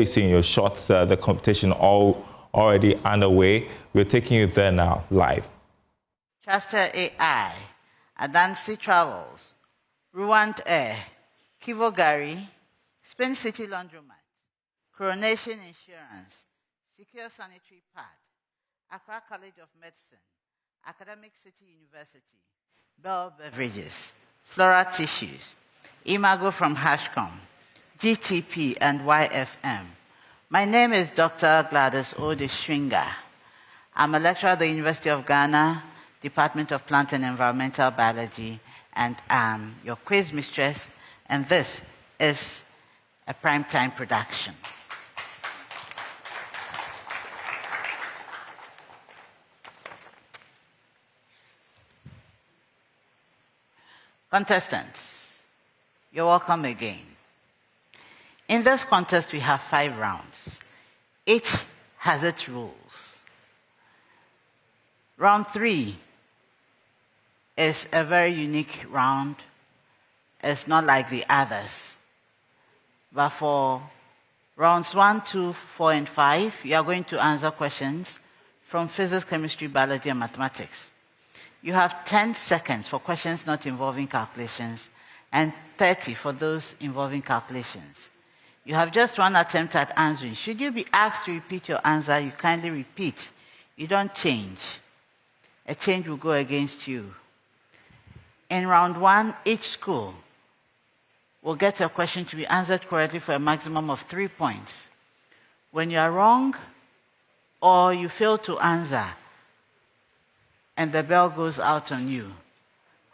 Seeing your shots, the competition already underway. We're taking you there now, live. Chester AI, Adansi Travels, Ruand Air, Kivo Gari, Spin City Laundromat, Coronation Insurance, Secure Sanitary Pad, Accra College of Medicine, Academic City University, Bell Beverages, Flora Tissues, Imago from Hashcom, GTP and YFM. My name is Dr. Gladys Odeshwinga. I'm a lecturer at the University of Ghana, Department of Plant and Environmental Biology, and I'm your quiz mistress, and this is a primetime production. Contestants, you're welcome again. In this contest, we have 5 rounds. Each has its rules. Round 3 is a very unique round. It's not like the others. But for rounds 1, 2, 4, and 5, you are going to answer questions from physics, chemistry, biology, and mathematics. You have 10 seconds for questions not involving calculations and 30 for those involving calculations. You have just 1 attempt at answering. Should you be asked to repeat your answer, you kindly repeat. You don't change. A change will go against you. In round 1, each school will get a question to be answered correctly for a maximum of 3 points. When you are wrong or you fail to answer and the bell goes out on you,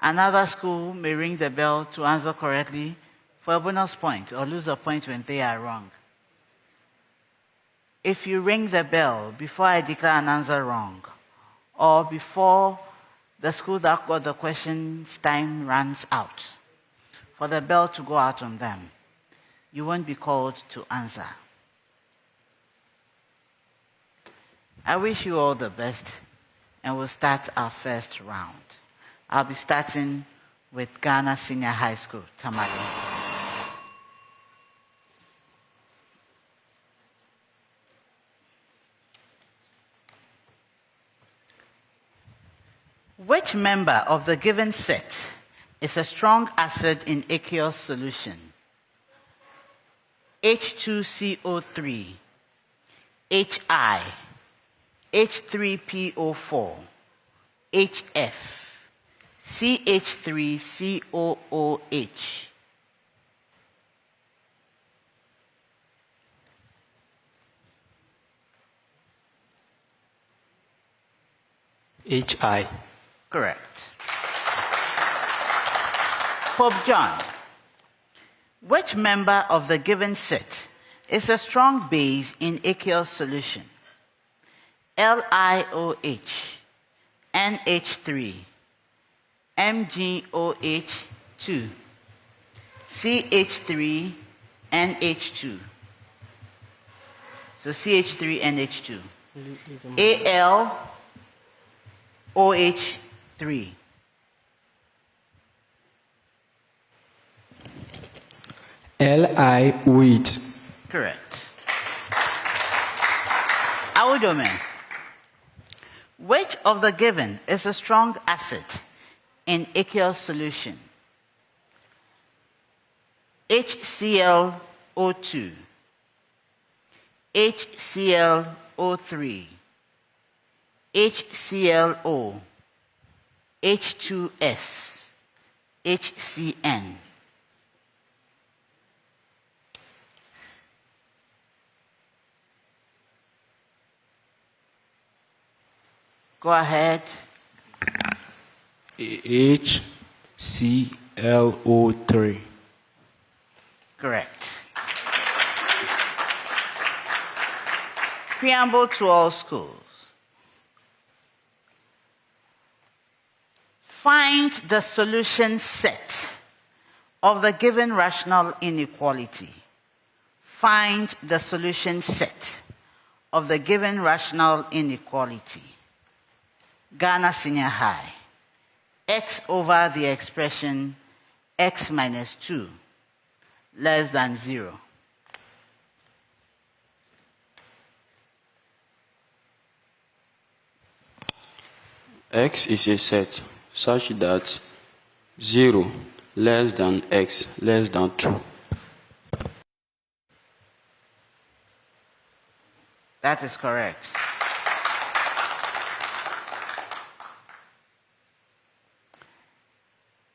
another school may ring the bell to answer correctly for a bonus point or lose a point when they are wrong. If you ring the bell before I declare an answer wrong or before the school that got the question's time runs out, for the bell to go out on them, you won't be called to answer. I wish you all the best, and we'll start our first round. I'll be starting with Ghana Senior High School, Tamale. Which member of the given set is a strong acid in aqueous solution? H2CO3, HI, H3PO4, HF, CH3COOH. HI. Correct. Pope John, which member of the given set is a strong base in aqueous solution? LiOH, NH3, MgOH2, CH3, NH2. So CH3, NH2. AlOH3. LiOH. Correct. Awudome, which of the given is a strong acid in aqueous solution? HClO2, HClO3, HClO, H2S, HCN. Go ahead. HClO3. Correct. Preamble to all schools. Find the solution set of the given rational inequality. Find the solution set of the given rational inequality. Ghana Senior High. X over the expression x minus 2 less than 0. X is a set such that 0 less than X less than 2. That is correct.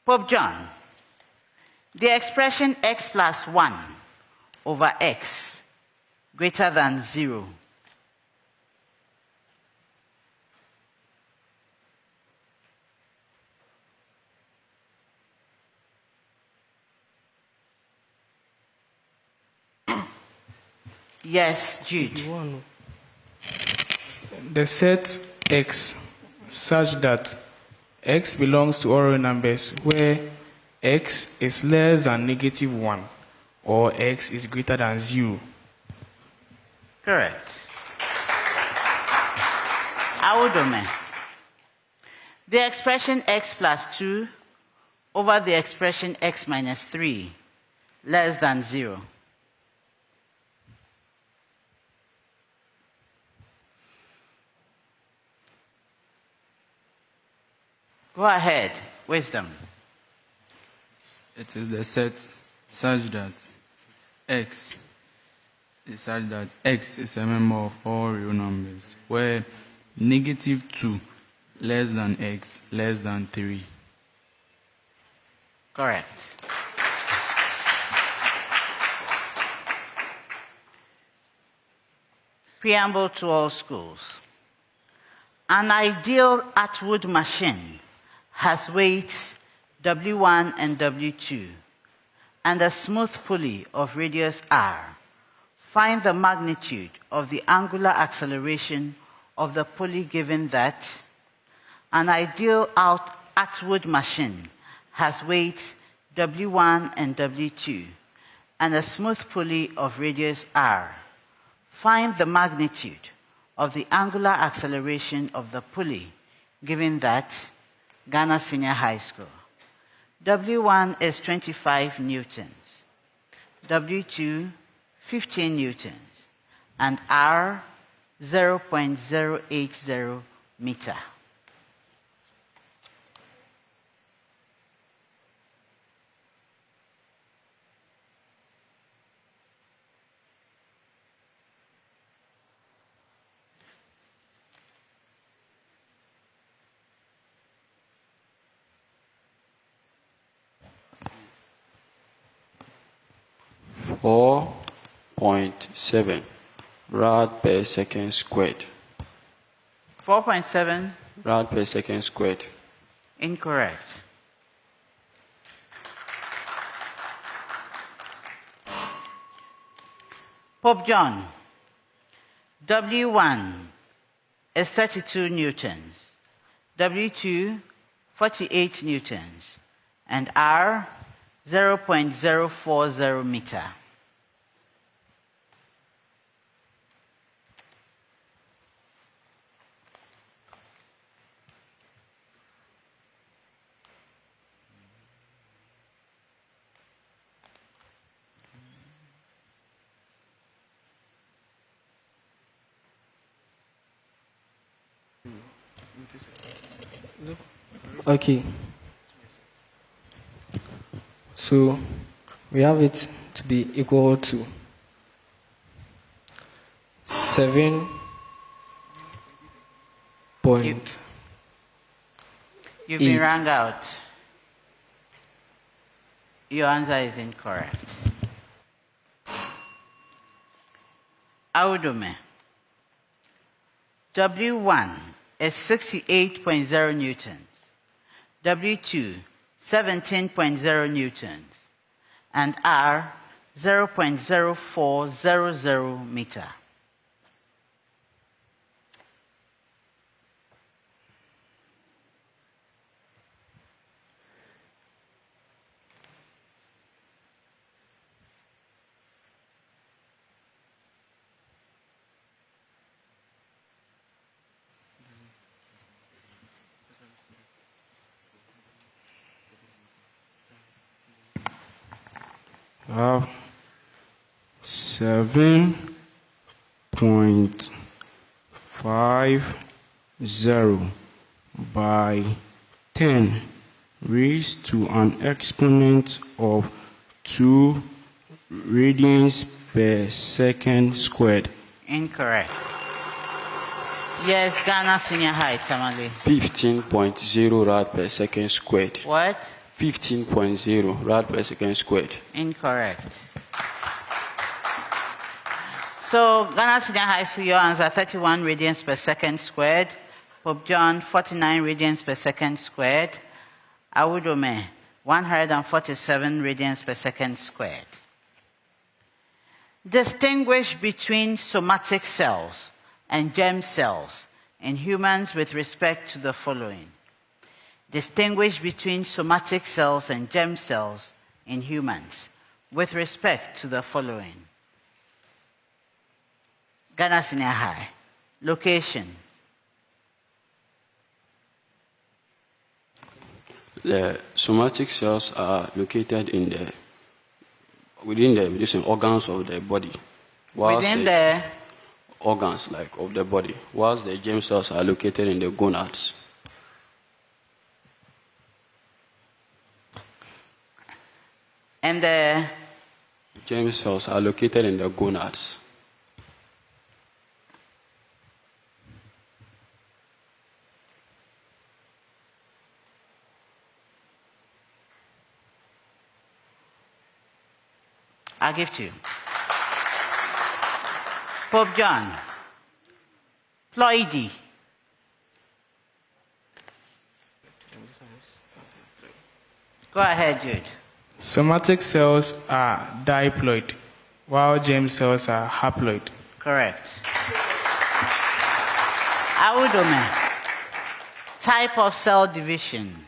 Pope John, the expression x plus 1 over x greater than 0 Yes, Jude. The set X such that X belongs to all real numbers where X is less than -1 or X is greater than 0. Correct. Awudome. The expression x plus 2 over the expression x minus 3 less than 0. Go ahead, wisdom. It is the set such that X is a member of all real numbers, where -2 less than X less than 3. Correct. Preamble to all schools. An ideal Atwood machine has weights W1 and W2 and a smooth pulley of radius r. Find the magnitude of the angular acceleration of the pulley given that an ideal Atwood machine has weights W1 and W2 and a smooth pulley of radius r. Find the magnitude of the angular acceleration of the pulley given that Ghana Senior High School. W1 is 25 newtons, W2 15 newtons, and R 0.080 meter. Four 4.7 rad per second squared. 4.7? Rad per second squared. Incorrect. Pope John, W1 is 32 newtons, W2 48 newtons, and R 0.040 meter. Okay. So we have it to be equal to 7 point. You've been 8. rang out. Your answer is incorrect. Awudome. W1 is 68.0 newtons, W2 17.0 newtons, and R 0.0400 meter. Have 7.50 by 10 raised to an exponent of 2 radians per second squared. Incorrect. Yes, Ghana Senior High, Tamale. 15.0 rad per second squared. What? 15.0 rad per second squared. Incorrect. So, Ghana Senior High School, your answer 31 radians per second squared. Pope John, 49 radians per second squared. Awudome, 147 radians per second squared. Distinguish between somatic cells and germ cells in humans with respect to the following. Distinguish between somatic cells and germ cells in humans with respect to the following. Ghana Senior High. Location. The somatic cells are located within the different organs of the body. Within the organs of the body, whilst the germ cells are located in the gonads. And the germ cells are located in the gonads. I'll give to you. Pope John. Ploidy. Go ahead, Jude. Somatic cells are diploid, while germ cells are haploid. Correct. Awudome. Type of cell division.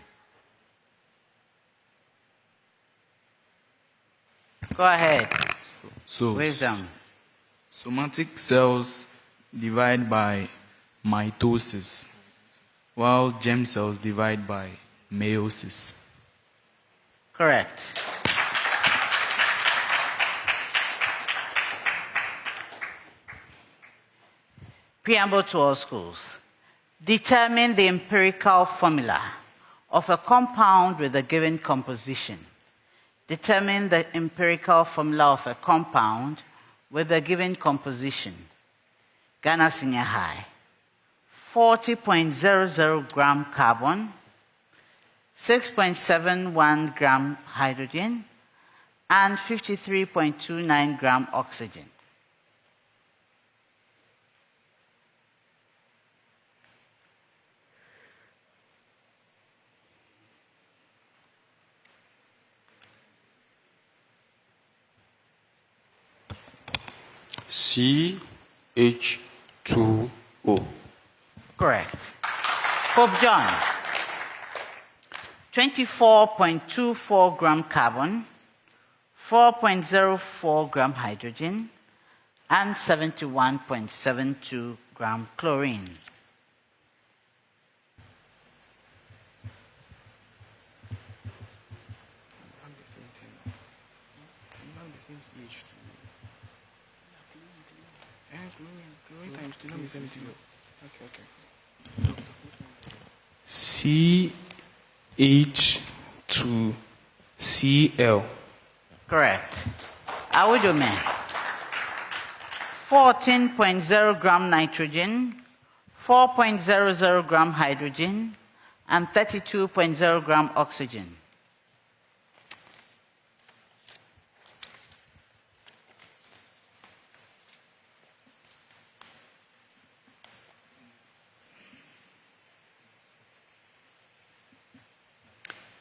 Go ahead. So, Wisdom. somatic cells divide by mitosis, while germ cells divide by meiosis. Correct. Preamble to all schools. Determine the empirical formula of a compound with a given composition. Determine the empirical formula of a compound with a given composition. Ghana Senior High. 40.00 gram carbon, 6.71 gram hydrogen, and 53.29 gram oxygen. CH2O. Correct. Pope John. 24.24 gram carbon, 4.04 gram hydrogen, and 71.72 gram chlorine. CH2Cl. Correct. Awudome. 14.0 gram nitrogen, 4.00 gram hydrogen, and 32.0 gram oxygen.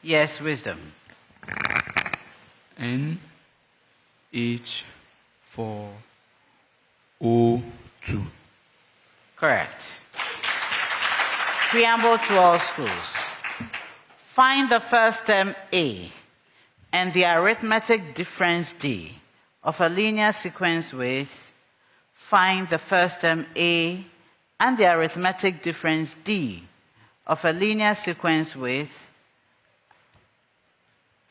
Yes, wisdom. NH4O2. Correct. Preamble to all schools. Find the first term A and the arithmetic difference D of a linear sequence with, find the first term A and the arithmetic difference D of a linear sequence with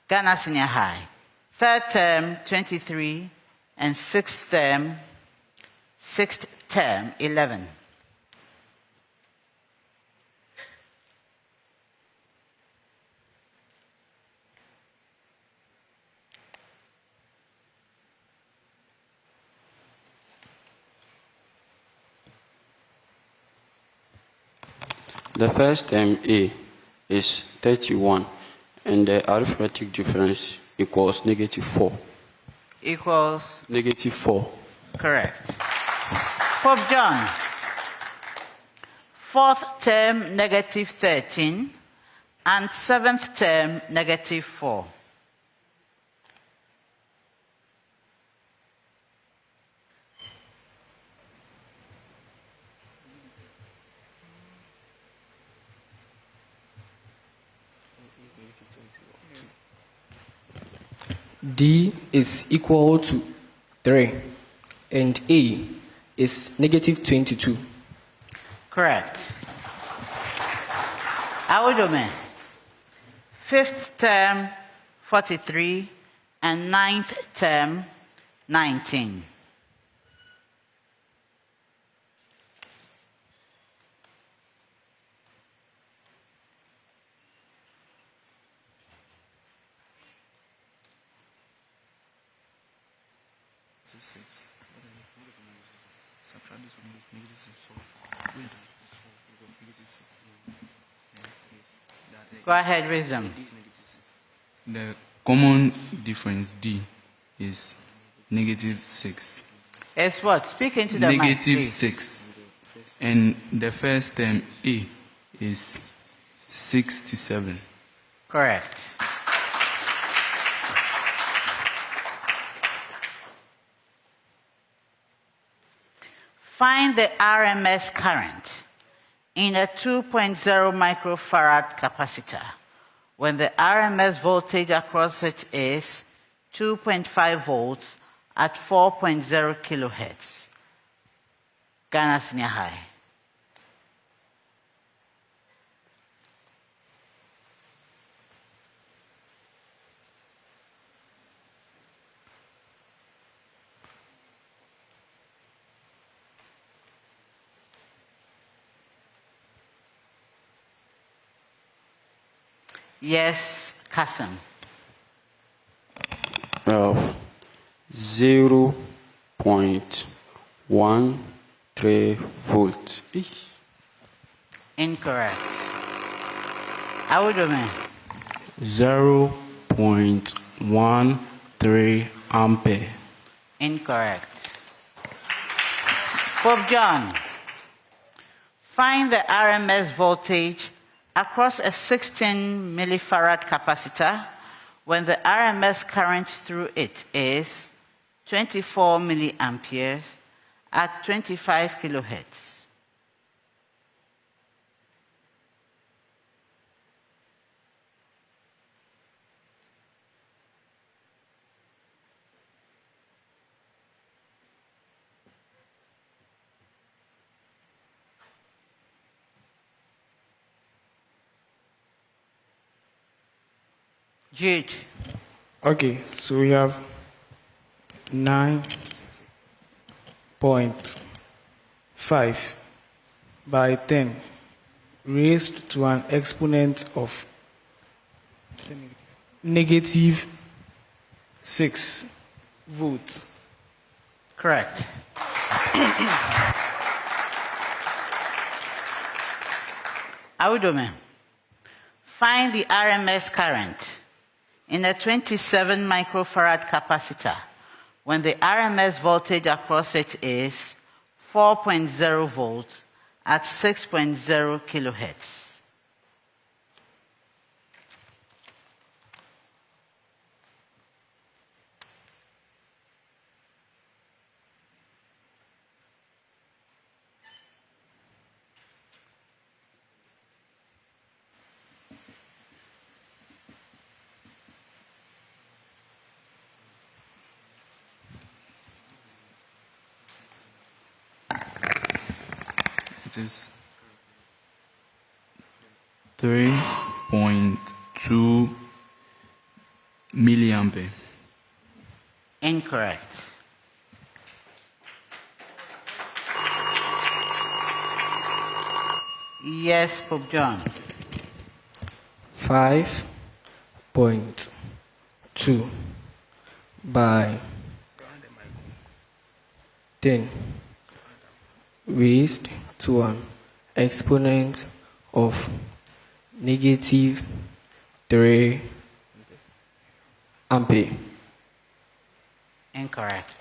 Ghana Senior High. Third term, 23, and sixth term, 11. The first term A is 31, and the arithmetic difference equals -4. Equals? -4. Correct. Pope John. Fourth term, -13, and seventh term, -4. D is equal to 3, and A is -22. Correct. Awudome. Fifth term, 43, and ninth term, 19. Go ahead, Wisdom. The common difference D is -6. It's what? Speak into the mic, please. -6. And the first term A is 67. Correct. Find the RMS current in a 2.0 microfarad capacitor when the RMS voltage across it is 2.5 volts at 4.0 kilohertz. Ghana Senior High. Yes, Kasim. 0.13 volt. Incorrect. Awudome. 0.13 ampere. Incorrect. Pope John. Find the RMS voltage across a 16 millifarad capacitor when the RMS current through it is 24 milliamperes at 25 kilohertz. Jude. Okay, so we have 9.5 by 10 raised to an exponent of -6 volts. Correct. Awudome. Find the RMS current in a 27 microfarad capacitor when the RMS voltage across it is 4.0 volts at 6.0 kilohertz. It is 3.2 milliampere. Incorrect. Yes, Pope John. 5.2 by 10 raised to an exponent of negative 3 ampere. Incorrect.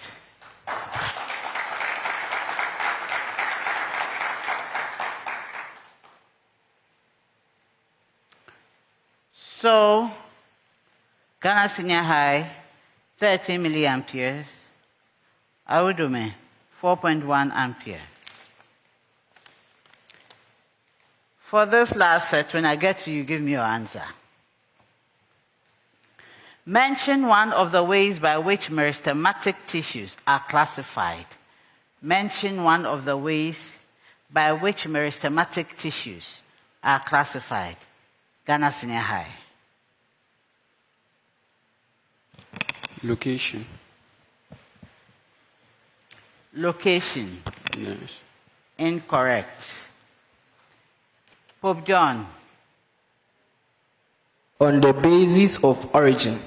So, Ghana Senior High, 30 milliamperes. Awudome, 4.1 ampere. For this last set, when I get to you, give me your answer. Mention one of the ways by which meristematic tissues are classified. Mention one of the ways by which meristematic tissues are classified. Ghana Senior High. Location. Location. Yes. Incorrect. Pope John. On the basis of origin.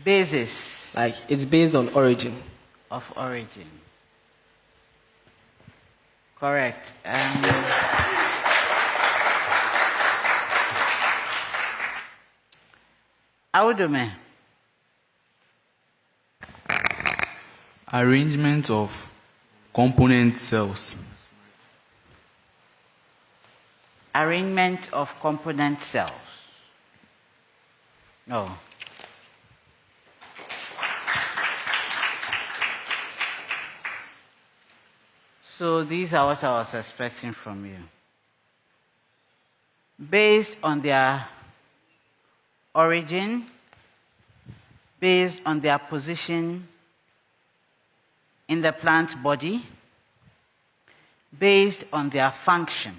Basis Like, it's based on origin. of origin. Correct. Awudome. Arrangement of component cells. Arrangement of component cells. No. So these are what I was expecting from you. Based on their origin, based on their position in the plant body, based on their function,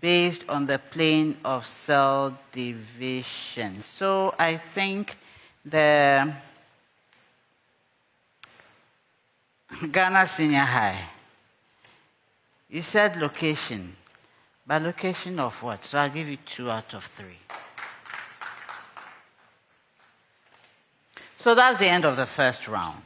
based on the plane of cell division. So I think the Ghana Senior High, you said location, but location of what? So I'll give you 2 out of 3. So that's the end of the first round.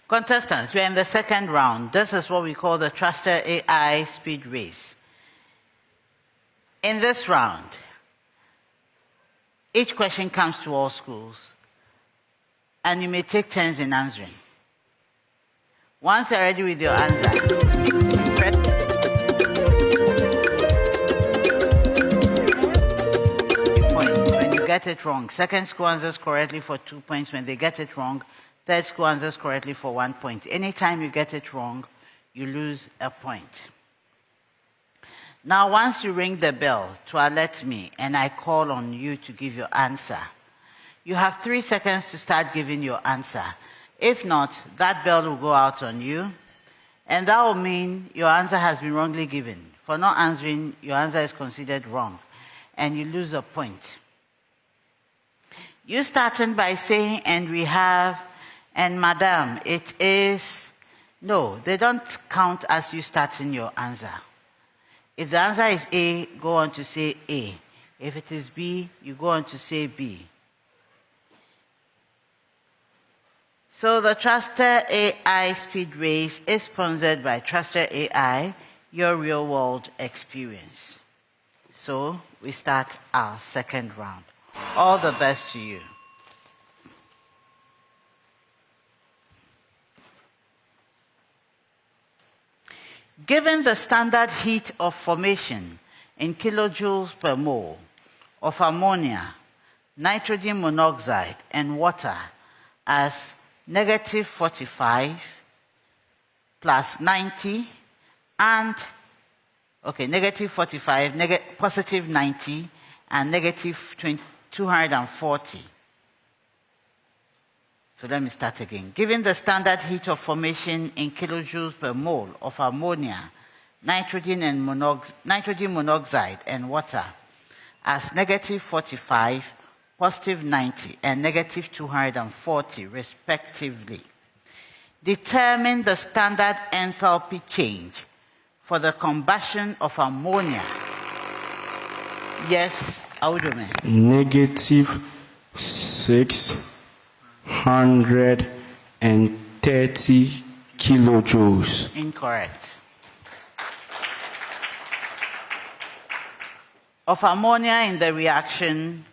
Contestants, we are in the second round. This is what we call the Truster AI speed race. In this round, each question comes to all schools, and you may take turns in answering. Once you're ready with your answer, press points when you get it wrong. Second school answers correctly for 2 points when they get it wrong. Third school answers correctly for 1 point. Anytime you get it wrong, you lose a point. Now, once you ring the bell to alert me and I call on you to give your answer, you have 3 seconds to start giving your answer. If not, that bell will go out on you, and that will mean your answer has been wrongly given. For not answering, your answer is considered wrong, and you lose a point. You starting by saying, and we have, and madam, it is, no, they don't count as you starting your answer. If the answer is A, go on to say A. If it is B, you go on to say B. So the Truster AI Speed Race is sponsored by Truster AI, your real-world experience. So we start our second round. All the best to you. Given the standard heat of formation in kilojoules per mole of ammonia, nitrogen monoxide, and water as negative 45 plus 90 and, negative 45, positive 90, and negative 240. So let me start again. Given the standard heat of formation in kilojoules per mole of ammonia, nitrogen monoxide, and water as negative 45, positive 90, and negative 240, respectively. Determine the standard enthalpy change for the combustion of ammonia. Yes, Awudome. Negative 630 kilojoules. Incorrect. Of ammonia in the reaction,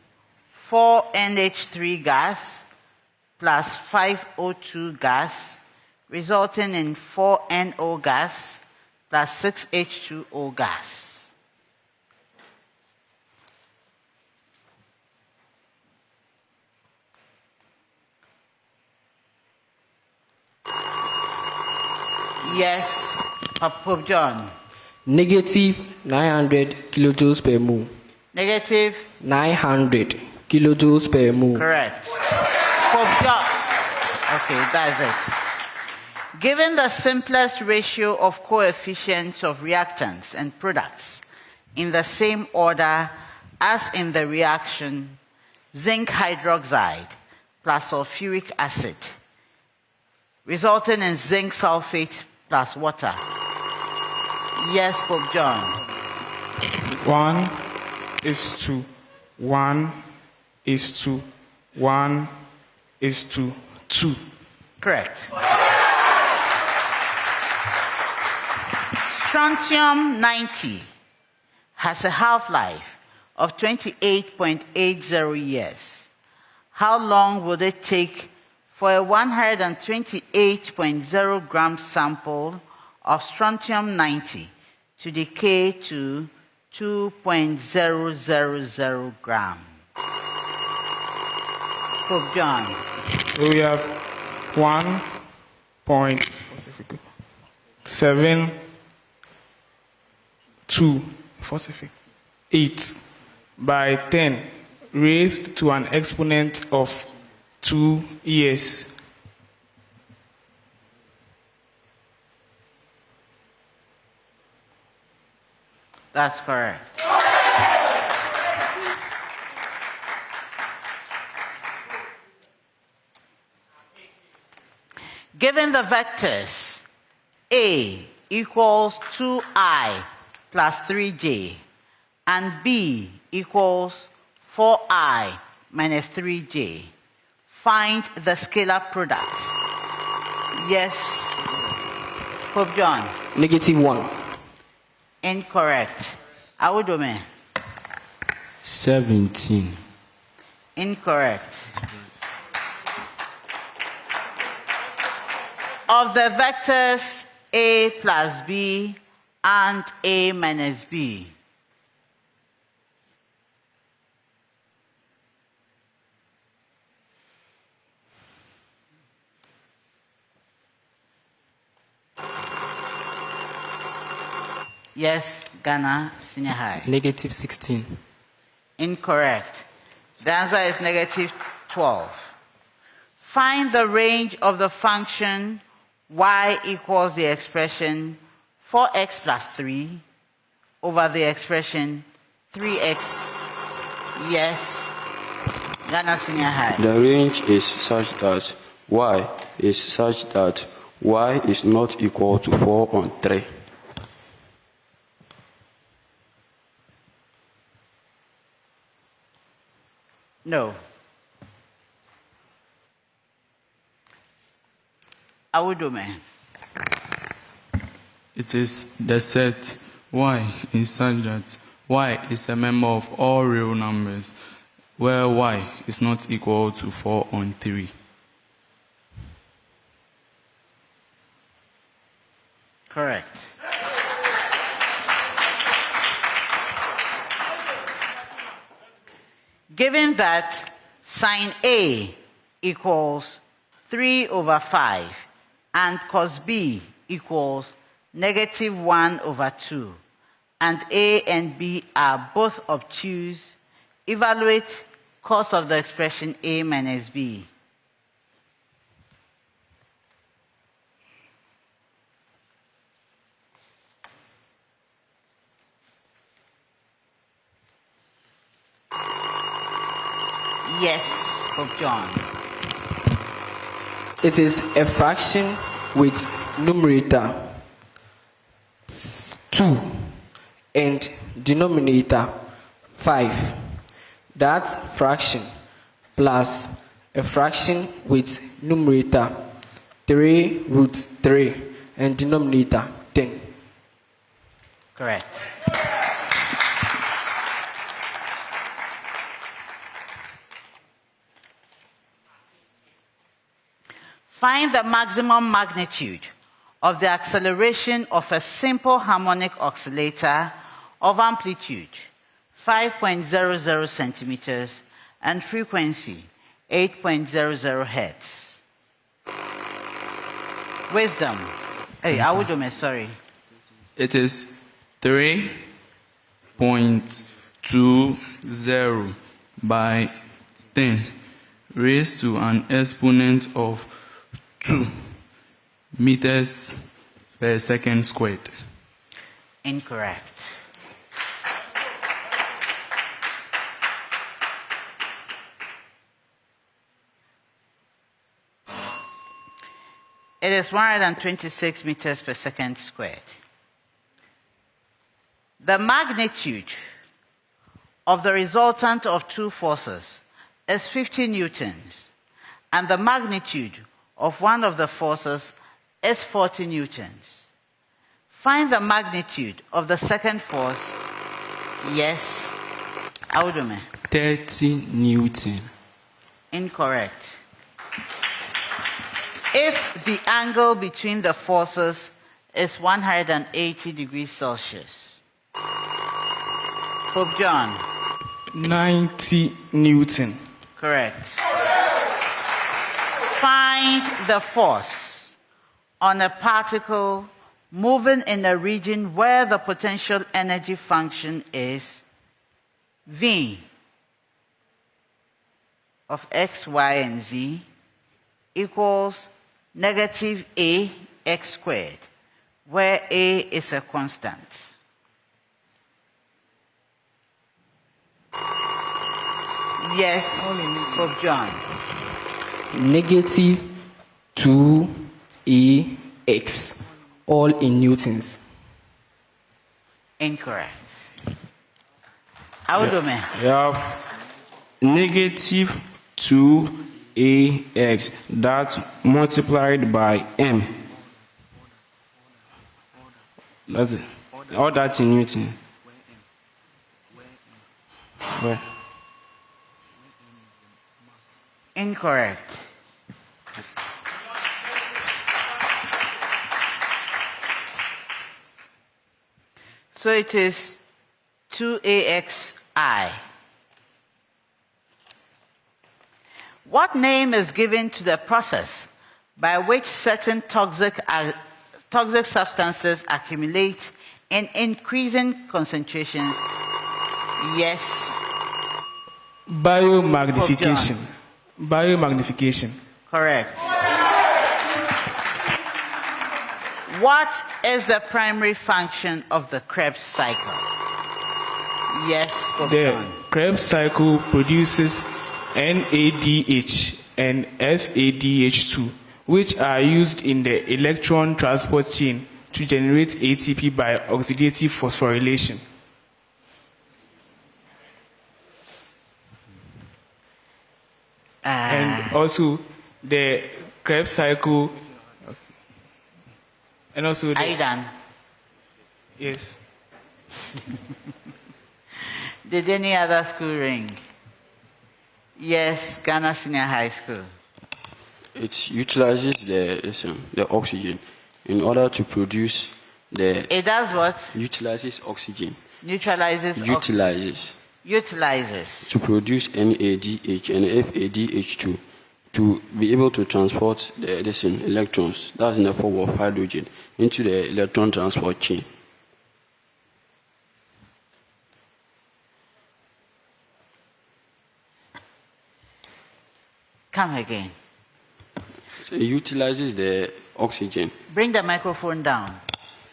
4NH3 gas plus 5O2 gas, resulting in 4NO gas plus 6H2O gas. Yes, Papa John. Negative 900 kilojoules per mole. Negative? 900 kilojoules per mole. Correct. Pope John. Okay, that's it. Given the simplest ratio of coefficients of reactants and products in the same order as in the reaction, zinc hydroxide plus sulfuric acid, resulting in zinc sulfate plus water. Yes, Pope John. 1:1:1:2. Correct. Strontium 90 has a half-life of 28.80 years. How long would it take for a 128.0 gram sample of strontium 90 to decay to 2.000 gram? Pope John. So we have 1.728 by 10 raised to an exponent of 2 years. That's correct. Given the vectors A equals 2I plus 3j and B equals 4I minus 3j, find the scalar product. Yes, Pope John. -1. Incorrect. Awudome. 17. Incorrect. Of the vectors A plus B and A minus B, yes, Ghana Senior High. -16. Incorrect. The answer is -12. Find the range of the function y equals the expression 4x plus 3 over the expression 3x. Yes, Ghana Senior High. The range is such that y is not equal to 4 on 3. No. Awudome. It is the set y is such that y is a member of all real numbers where y is not equal to 4 on 3. Correct. Given that sine A equals 3 over 5 and cos B equals -1 over 2, and A and B are both obtuse, evaluate cos of the expression A minus B. Yes, Pope John. It is a fraction with numerator 2 and denominator 5. That fraction plus a fraction with numerator 3 root 3 and denominator 10. Correct. Find the maximum magnitude of the acceleration of a simple harmonic oscillator of amplitude 5.00 centimeters and frequency 8.00 hertz. Wisdom. Hey, Awudome, sorry. It is 3.20 by 10 raised to an exponent of 2 meters per second squared. Incorrect. It is 126 meters per second squared. The magnitude of the resultant of two forces is 50 newtons, and the magnitude of one of the forces is 40 newtons. Find the magnitude of the second force. Yes, Awudome. 30 Newton. Incorrect. If the angle between the forces is 180 degrees Celsius. Pope John. 90 Newton. Correct. Find the force on a particle moving in a region where the potential energy function is V of x, y, and z equals negative a x squared, where a is a constant. Yes, Pope John. Negative 2ax, all in newtons. Incorrect. Awudome. We have negative 2ax, that's multiplied by m. That's it. All that in Newton. Where? Incorrect. So it is 2AXI. What name is given to the process by which certain toxic substances accumulate in increasing concentrations? Yes. Biomagnification. Biomagnification. Correct. What is the primary function of the Krebs cycle? Yes, The Krebs cycle produces NADH and FADH2, which are used in the electron transport chain to generate ATP by oxidative phosphorylation. And also the Krebs cycle. And also Are you done? Yes. Did any other school ring? Yes, Ghana Senior High School. It utilizes the oxygen in order to produce the. It does what? Utilizes oxygen. Neutralizes. Utilizes. To produce NADH and FADH2 to be able to transport the electrons, that's in the form of hydrogen, into the electron transport chain. Come again. So it utilizes the oxygen. Bring the microphone down.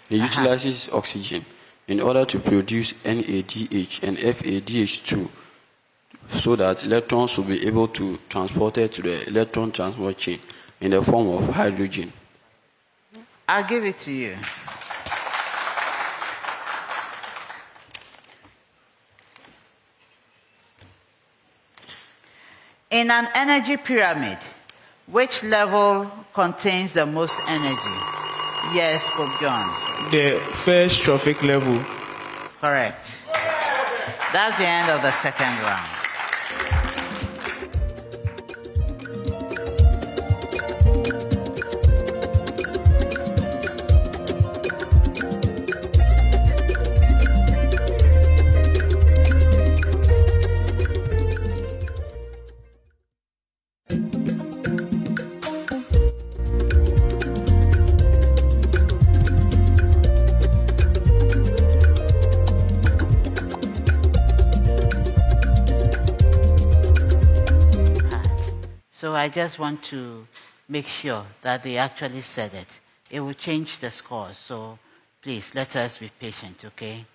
It utilizes oxygen in order to produce NADH and FADH2 so that electrons will be able to transport it to the electron transport chain in the form of hydrogen. I'll give it to you. In an energy pyramid, which level contains the most energy? Yes, Pope John. The first trophic level. Correct. That's the end of the second round. So I just want to make sure that they actually said it. It will change the scores. So please, let us be patient, okay?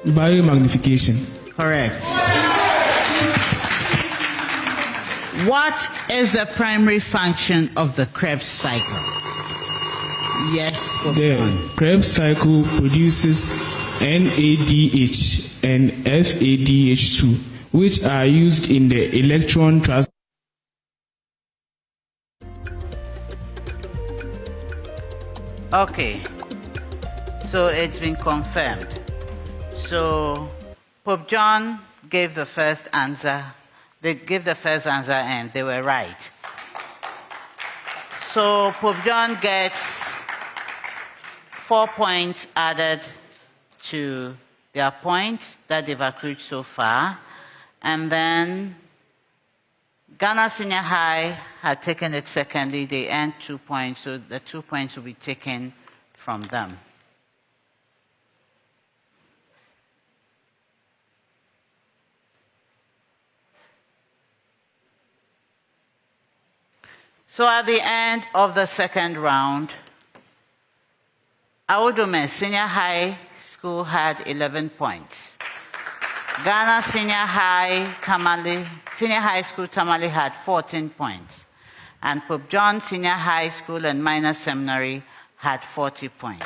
Biomagnification. Correct. What is the primary function of the Krebs cycle? Yes, Pope John. The Krebs cycle produces NADH and FADH2, which are used in the electron transport. Okay. So it's been confirmed. So Pope John gave the first answer. They gave the first answer and they were right. So Pope John gets 4 points added to their points that they've accrued so far. And then Ghana Senior High had taken it secondly. They earned 2 points, so the 2 points will be taken from them. So at the end of the second round, Awudome Senior High School had 11 points. Ghana Senior High School Tamale had 14 points. And Pope John Senior High School and Minor Seminary had 40 points.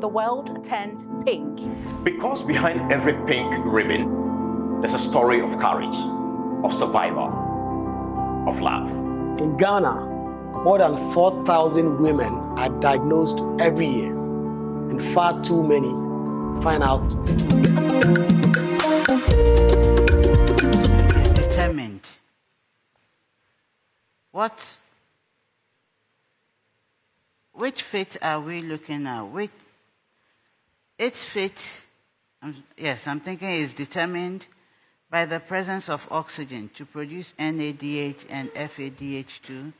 the world turned pink. Because behind every pink ribbon, there's a story of courage, of survival, of love. In Ghana, more than 4,000 women are diagnosed every year, and far too many find out the truth. Is determined. Which fate are we looking at? Its fate, yes, I'm thinking is determined by the presence of oxygen to produce NADH and FADH2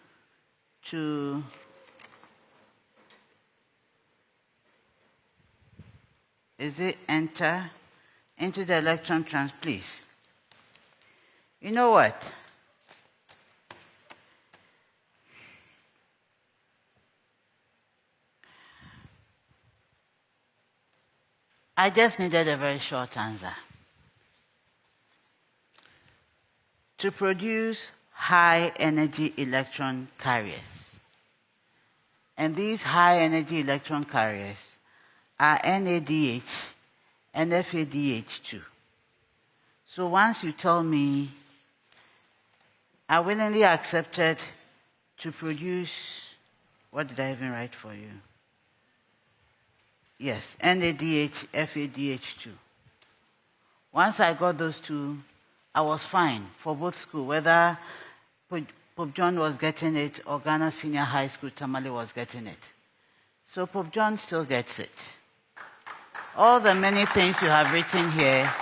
to enter into the electron please. You know what? I just needed a very short answer. To produce high energy electron carriers. And these high energy electron carriers are NADH and FADH2. So once you tell me, I willingly accepted to produce, what did I even write for you? Yes, NADH, FADH2. Once I got those two, I was fine for both school, whether Pope John was getting it or Ghana Senior High School Tamale was getting it. So Pope John still gets it. All the many things you have written here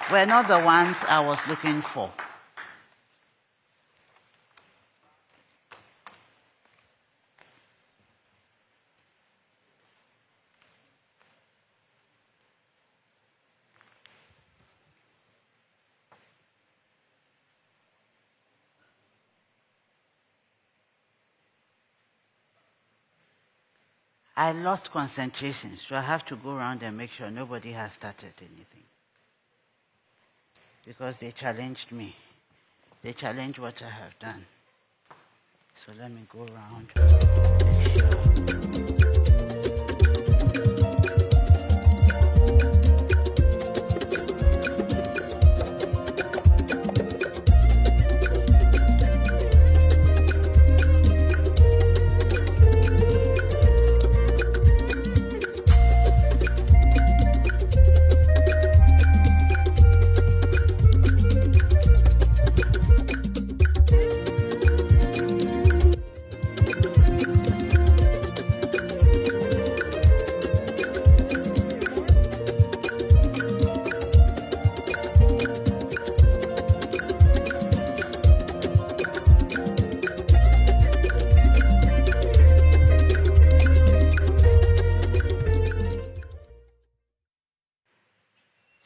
were not the ones I was looking for. I lost concentration, so I have to go around and make sure nobody has started anything. Because they challenged me. They challenged what I have done. So let me go around, make sure.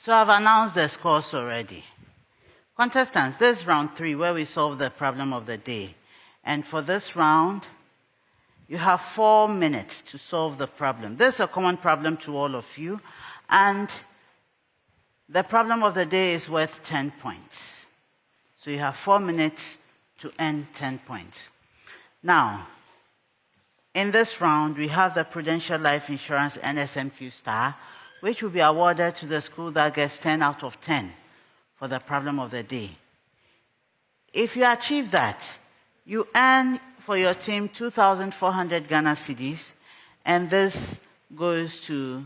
So I've announced the scores already. Contestants, this is round 3 where we solve the problem of the day. And for this round, you have 4 minutes to solve the problem. This is a common problem to all of you. And the problem of the day is worth 10 points. So you have 4 minutes to earn 10 points. Now, in this round, we have the Prudential Life Insurance NSMQ star, which will be awarded to the school that gets 10 out of 10 for the problem of the day. If you achieve that, you earn for your team 2,400 Ghana cedis, and this goes to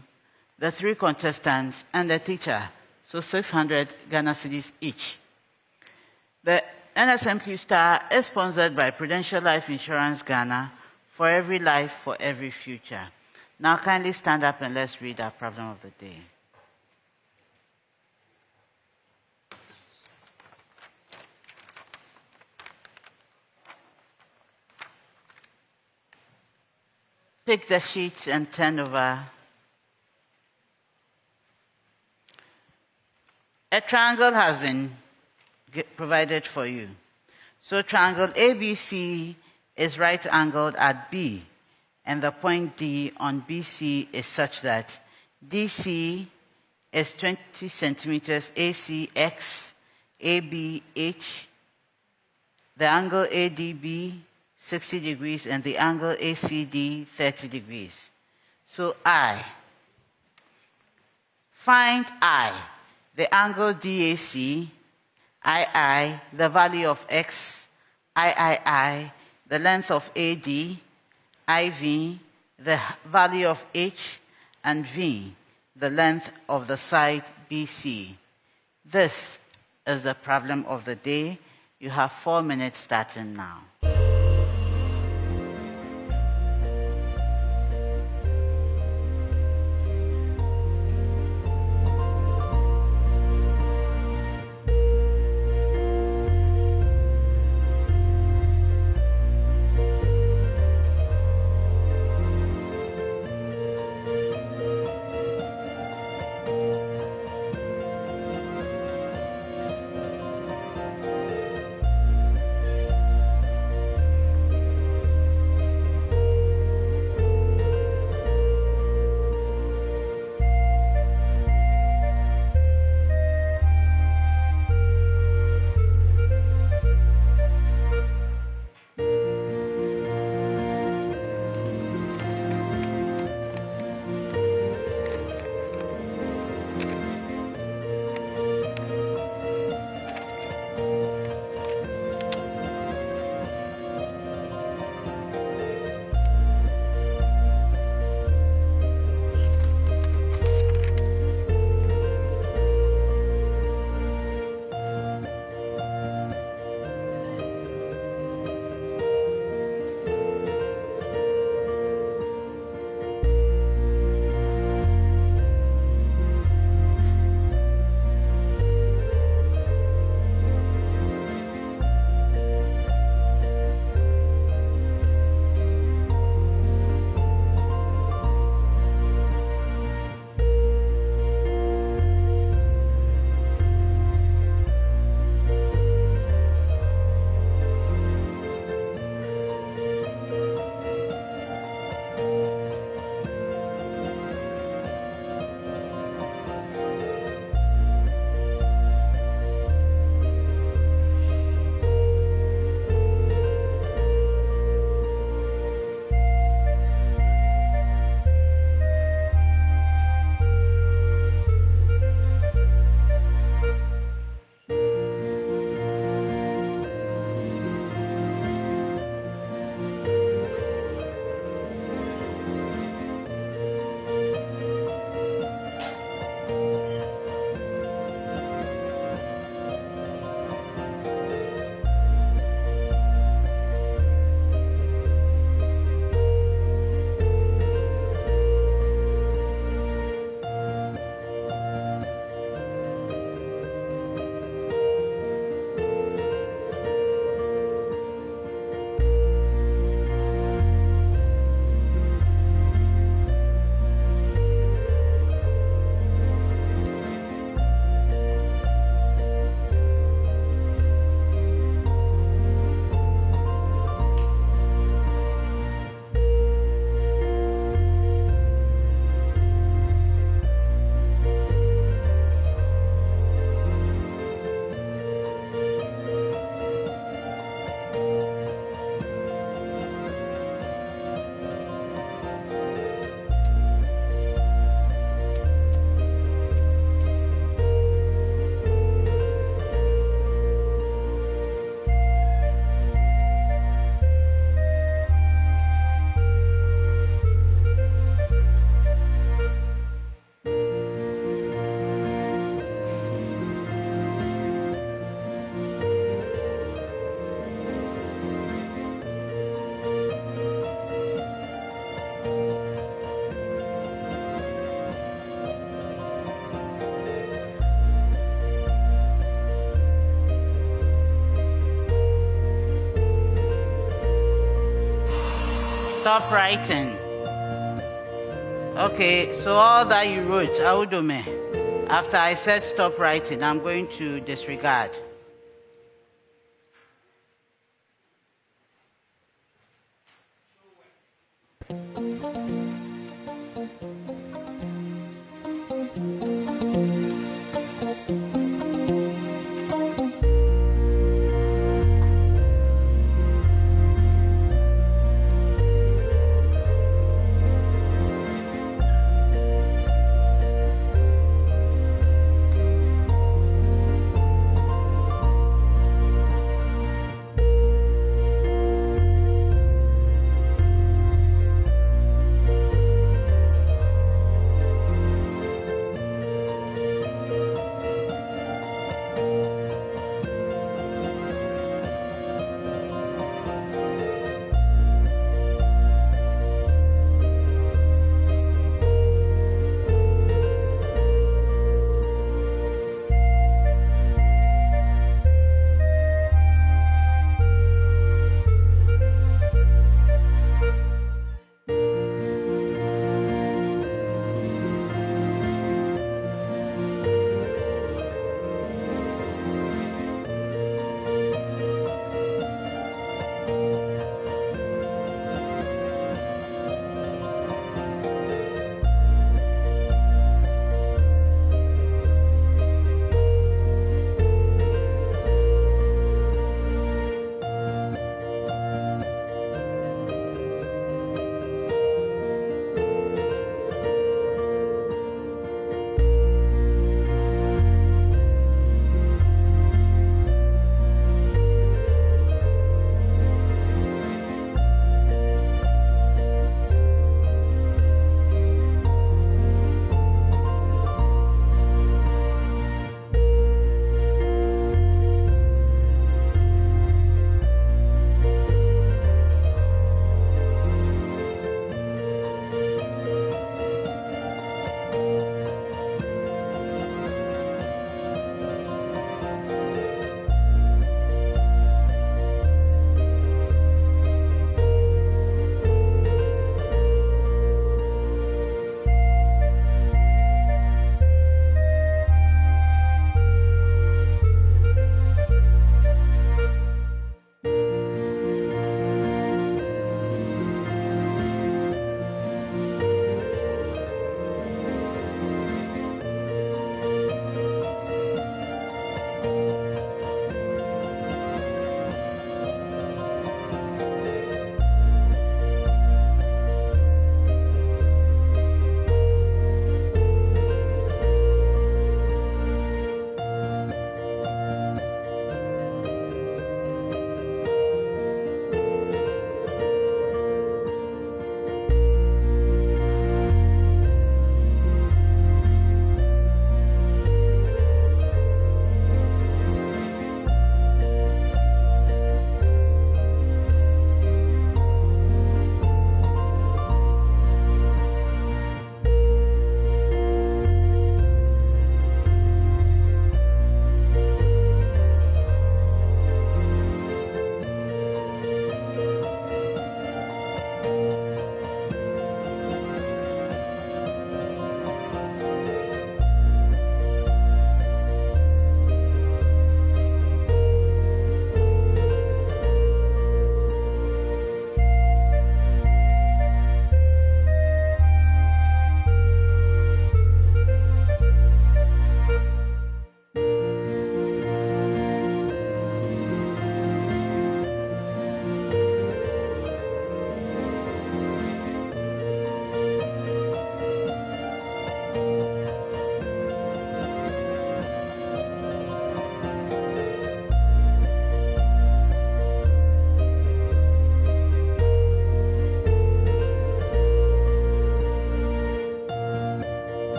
the 3 contestants and the teacher, so 600 Ghana cedis each. The NSMQ star is sponsored by Prudential Life Insurance Ghana, for every life, for every future. Now kindly stand up and let's read our problem of the day. Pick the sheets and turn over. A triangle has been provided for you. So triangle ABC is right angled at B, and the point D on BC is such that DC is 20 centimeters, ACX, ABH, the angle ADB 60 degrees, and the angle ACD 30 degrees. So I, Find I, the angle DAC, II, the value of X, III, the length of AD, IV, the value of H, and V, the length of the side BC. This is the problem of the day. You have 4 minutes starting now. Stop writing. Okay, so all that you wrote, Awudome, after I said stop writing, I'm going to disregard.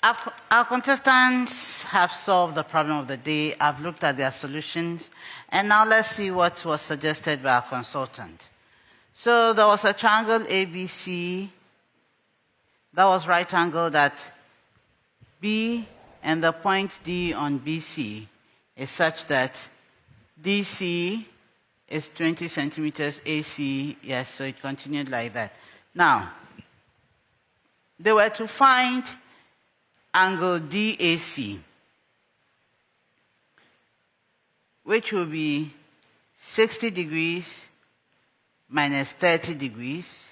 Our contestants have solved the problem of the day. I've looked at their solutions. And now let's see what was suggested by our consultant. So there was a triangle ABC that was right angled at B, and the point D on BC is such that DC is 20 centimeters, AC, yes, so it continued like that. Now, they were to find angle DAC, which will be 60 degrees minus 30 degrees,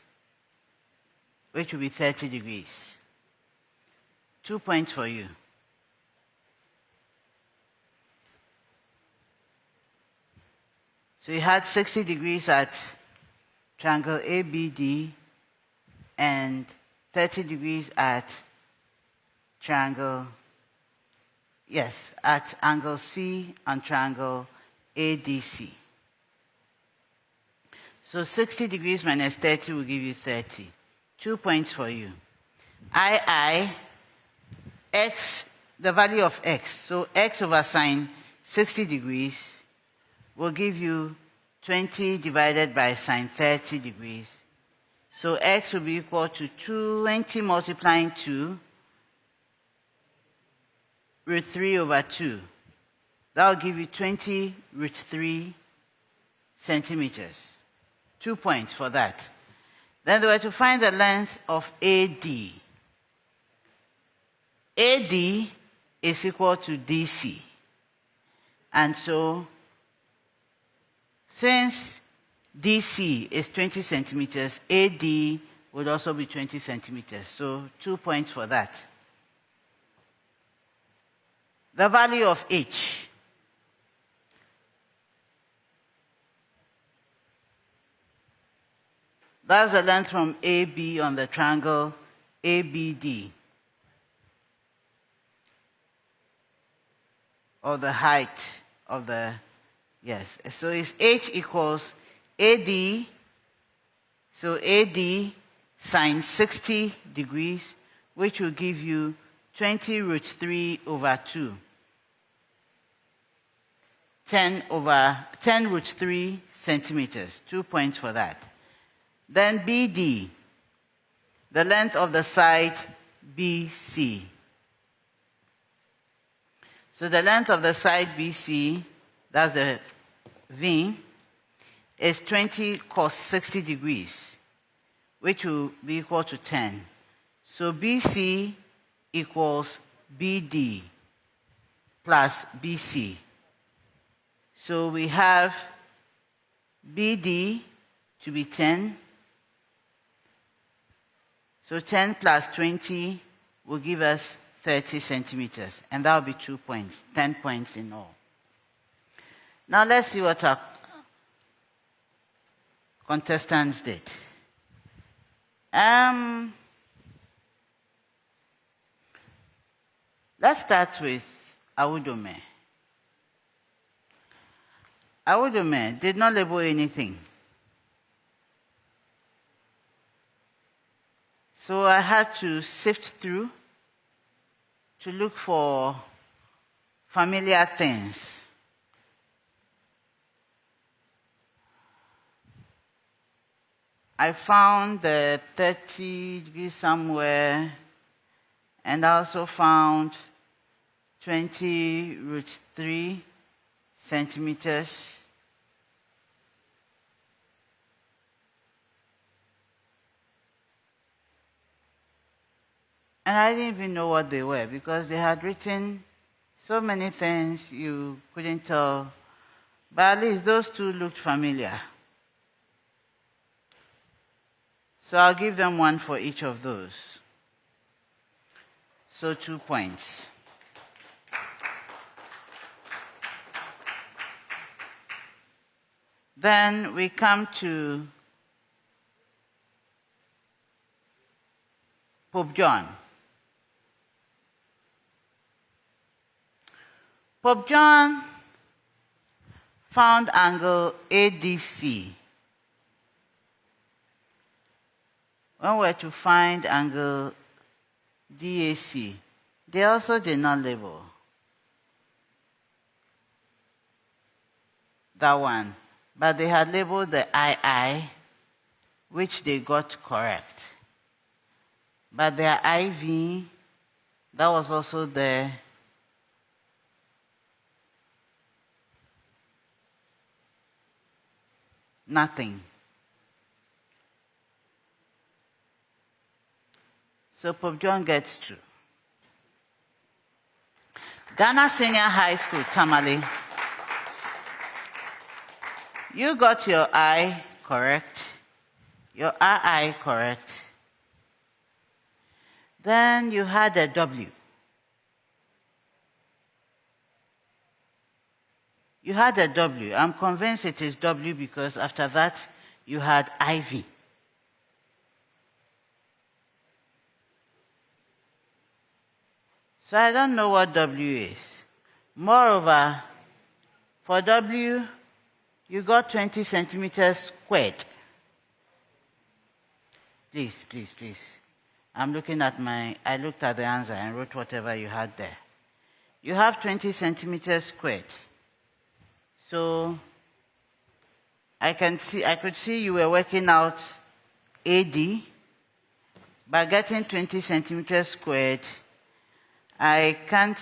which will be 30 degrees. 2 points for you. So you had 60 degrees at triangle ABD and 30 degrees at triangle, yes, at angle C and triangle ADC. So 60 degrees minus 30 will give you 30. 2 points for you. X, the value of X. So X over sine 60 degrees will give you 20 divided by sine 30 degrees. So X will be equal to 20 multiplying 2 root 3 over 2. That will give you 20 root 3 centimeters. 2 points for that. Then they were to find the length of AD. AD is equal to DC. And so, since DC is 20 centimeters, AD would also be 20 centimeters. So 2 points for that. The value of H. That's the length from AB on the triangle ABD. Or the height of the, yes. So it's H equals AD, so AD sine 60 degrees, which will give you 20 root 3 over 2. 10 root 3 centimeters. 2 points for that. Then BD, the length of the side BC. So the length of the side BC, that's the V, is 20 cos 60 degrees, which will be equal to 10. So BC equals BD plus BC. So we have BD to be 10. So 10 plus 20 will give us 30 centimeters, and that will be 2 points, 10 points in all. Now let's see what our contestants did. Let's start with Awudome. Awudome did not label anything. So I had to sift through to look for familiar things. I found the 30 degrees somewhere, and I also found 20 root 3 centimeters. And I didn't even know what they were because they had written so many things you couldn't tell. But at least those two looked familiar. So I'll give them 1 for each of those. So 2 points. Then we come to Pope John. Pope John found angle ADC. When we're to find angle DAC, They also did not label that one, but they had labeled the II, which they got correct. But their IV, that was also there. Nothing. So Pope John gets 2. Ghana Senior High School, Tamale. You got your I correct, your II correct. Then you had a W. You had a W. I'm convinced it is W because after that you had IV. So I don't know what W is. Moreover, for W, you got 20 centimeters squared. Please, please, please. I'm looking at I looked at the answer and wrote whatever you had there. You have 20 centimeters squared. So I could see you were working out AD. By getting 20 centimeters squared, I can't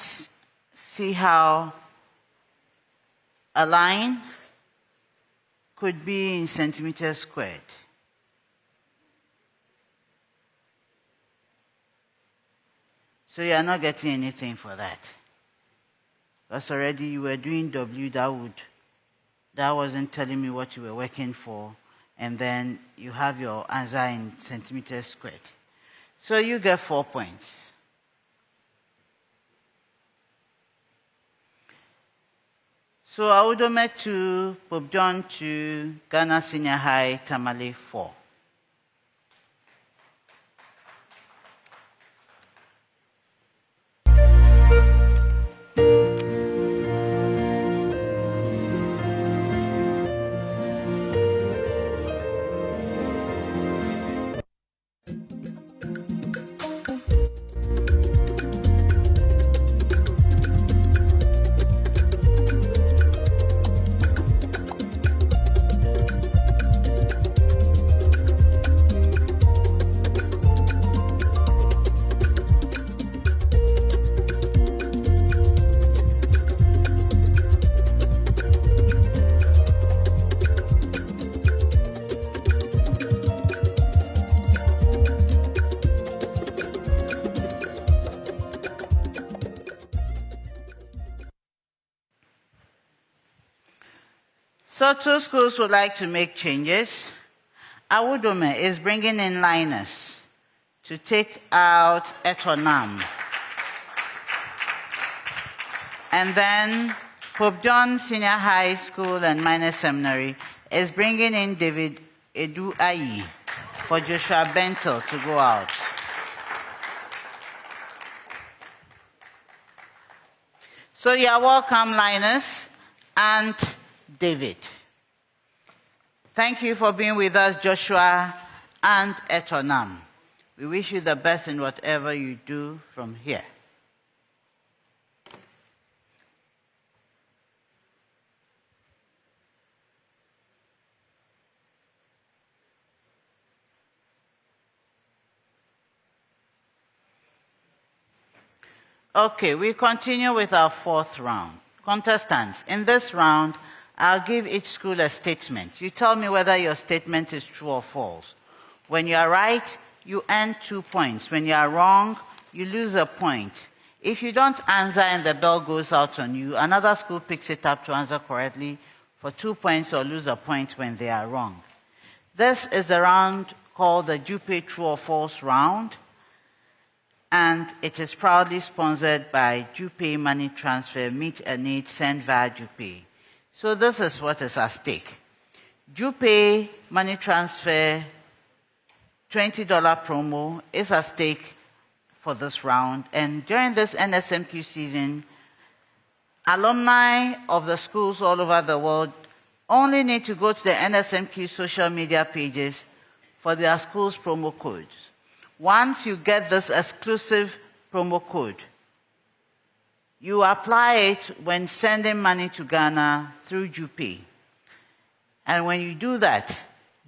see how a line could be in centimeters squared. So you are not getting anything for that. Because already you were doing W, that wasn't telling me what you were working for. And then you have your answer in centimeters squared. So you get 4 points. So Awudome 2, Pope John 2, Ghana Senior High, Tamale 4. So 2 schools would like to make changes. Awudome is bringing in Linus to take out Etonam. And then Pope John Senior High School and Minor Seminary is bringing in David Edu Ayi for Joshua Bentel to go out. So you are welcome, Linus and David. Thank you for being with us, Joshua and Etonam. We wish you the best in whatever you do from here. Okay, we continue with our 4th round. Contestants, in this round, I'll give each school a statement. You tell me whether your statement is true or false. When you are right, you earn 2 points. When you are wrong, you lose a point. If you don't answer and the bell goes out on you, another school picks it up to answer correctly for 2 points or lose a point when they are wrong. This is the round called the Jupe True or False round, and it is proudly sponsored by Jupe Money Transfer, Meet a Need, Send via Jupe. So this is what is at stake. Jupe Money Transfer $20 promo is at stake for this round. And during this NSMQ season, alumni of the schools all over the world only need to go to the NSMQ social media pages for their school's promo codes. Once you get this exclusive promo code, You apply it when sending money to Ghana through JUPay. And when you do that,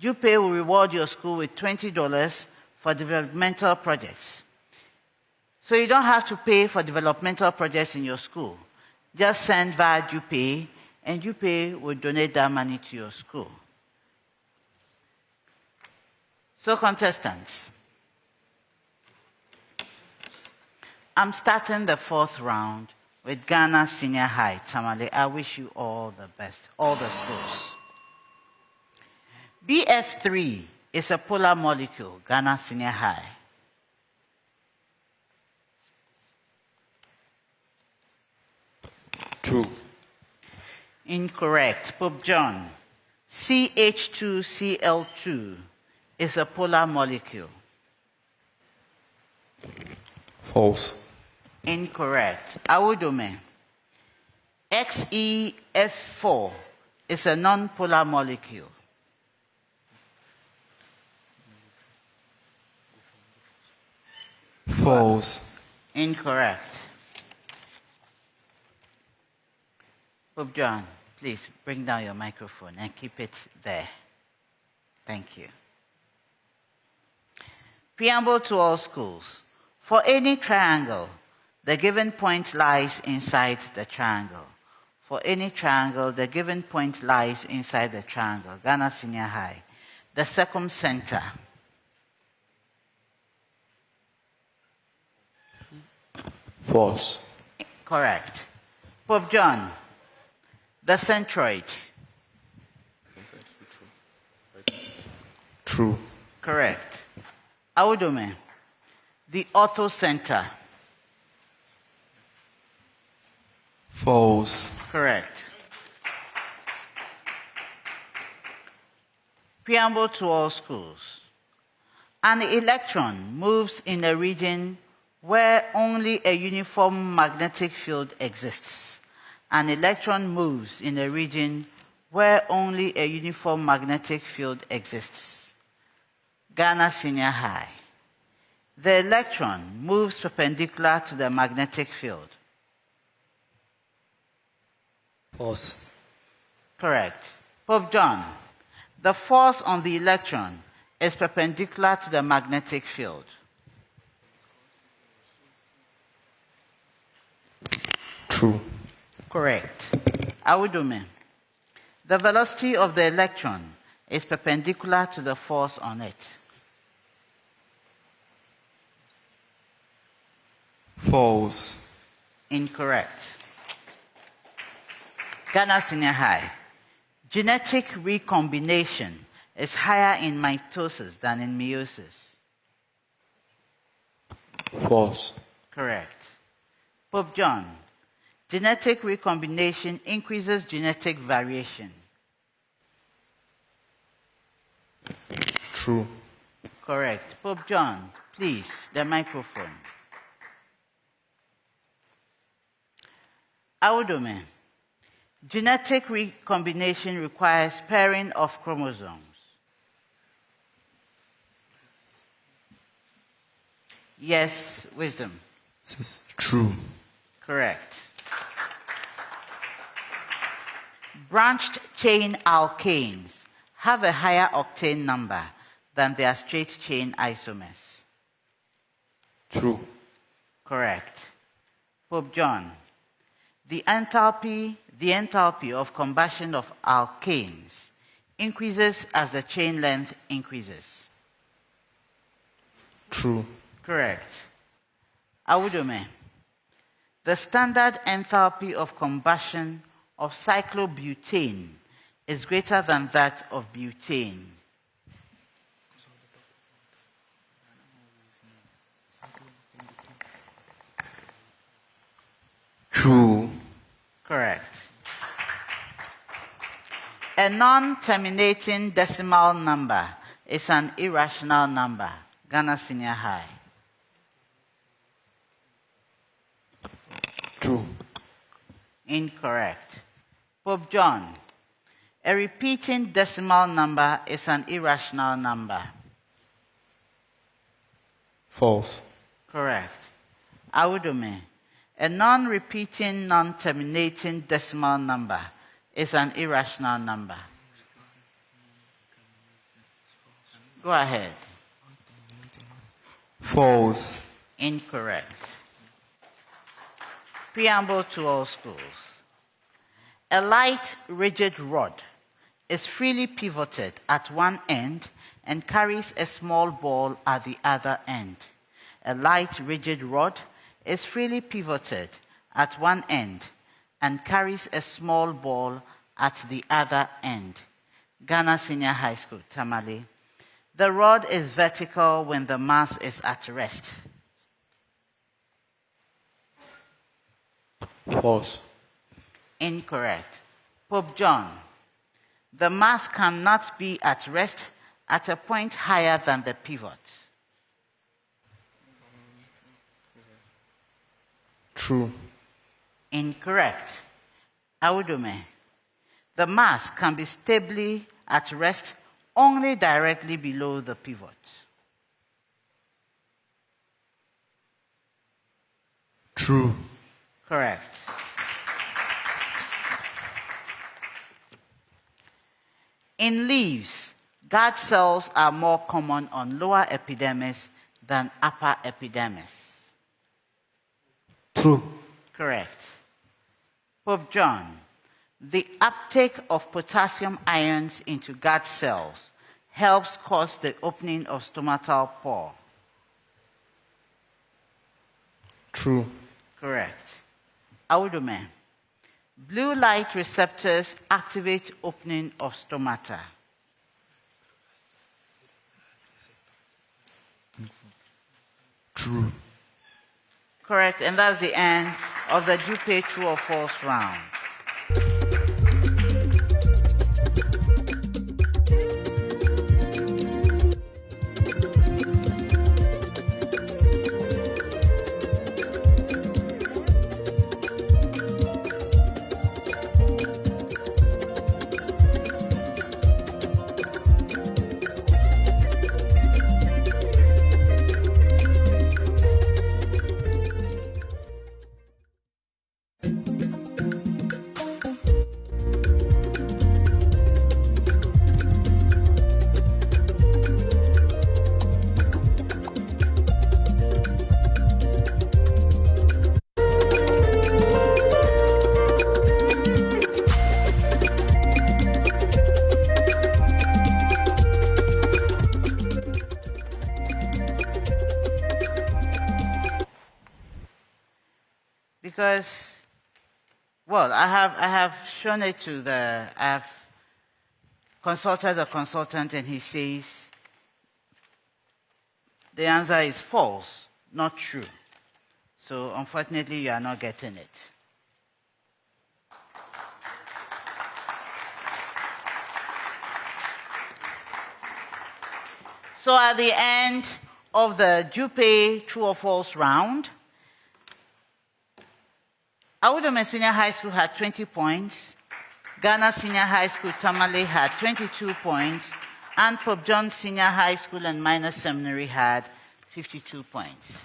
JUPay will reward your school with $20 for developmental projects. So you don't have to pay for developmental projects in your school. Just send via JUPay, and JUPay will donate that money to your school. So contestants, I'm starting the 4th round with Ghana Senior High, Tamale. I wish you all the best, all the schools. BF3 is a polar molecule, Ghana Senior High. True. Incorrect. Pope John. CH2Cl2 is a polar molecule. False. Incorrect. Awudome. XEF4 is a non-polar molecule. False. Incorrect. Pope John, please bring down your microphone and keep it there. Thank you. Preamble to all schools. For any triangle, the given point lies inside the triangle. For any triangle, the given point lies inside the triangle. Ghana Senior High. The circumcenter. False. Correct. Pope John. The centroid. True. Correct. Awudome. The orthocenter. False. Correct. Preamble to all schools. An electron moves in a region where only a uniform magnetic field exists. An electron moves in a region where only a uniform magnetic field exists. Ghana Senior High. The electron moves perpendicular to the magnetic field. False. Correct. Pope John. The force on the electron is perpendicular to the magnetic field. True. Correct. Awudome. The velocity of the electron is perpendicular to the force on it. False. Incorrect. Ghana Senior High. Genetic recombination is higher in mitosis than in meiosis. False. Correct. Pope John. Genetic recombination increases genetic variation. True. Correct. Pope John, please, the microphone. Awudome. Genetic recombination requires pairing of chromosomes. Yes, wisdom. This is true. Correct. Branched chain alkanes have a higher octane number than their straight chain isomers. True. Correct. Pope John. The enthalpy of combustion of alkanes increases as the chain length increases. True. Correct. Awudome. The standard enthalpy of combustion of cyclobutane is greater than that of butane. True. Correct. A non-terminating decimal number is an irrational number. Ghana Senior High. True. Incorrect. Pope John. A repeating decimal number is an irrational number. False. Correct. Awudome. A non-repeating, non-terminating decimal number is an irrational number. Go ahead. False. Incorrect. Preamble to all schools. A light, rigid rod is freely pivoted at one end and carries a small ball at the other end. A light, rigid rod is freely pivoted at one end and carries a small ball at the other end. Ghana Senior High School, Tamale. The rod is vertical when the mass is at rest. False. Incorrect. Pope John. The mass cannot be at rest at a point higher than the pivot. True. Incorrect. Awudome. The mass can be stably at rest only directly below the pivot. True. Correct. In leaves, guard cells are more common on lower epidermis than upper epidermis. True. Correct. Pope John, the uptake of potassium ions into gut cells helps cause the opening of stomatal pore. True. Correct. Awudome, blue light receptors activate opening of stomata. True. Correct, and that's the end of the Dupe true or false round. Because, well, I have shown it to I have consulted the consultant and he says the answer is false, not true. So unfortunately, you are not getting it. So at the end of the Dupe true or false round, Awudome Senior High School had 20 points, Ghana Senior High School Tamale had 22 points, and Pope John Senior High School and Minor Seminary had 52 points.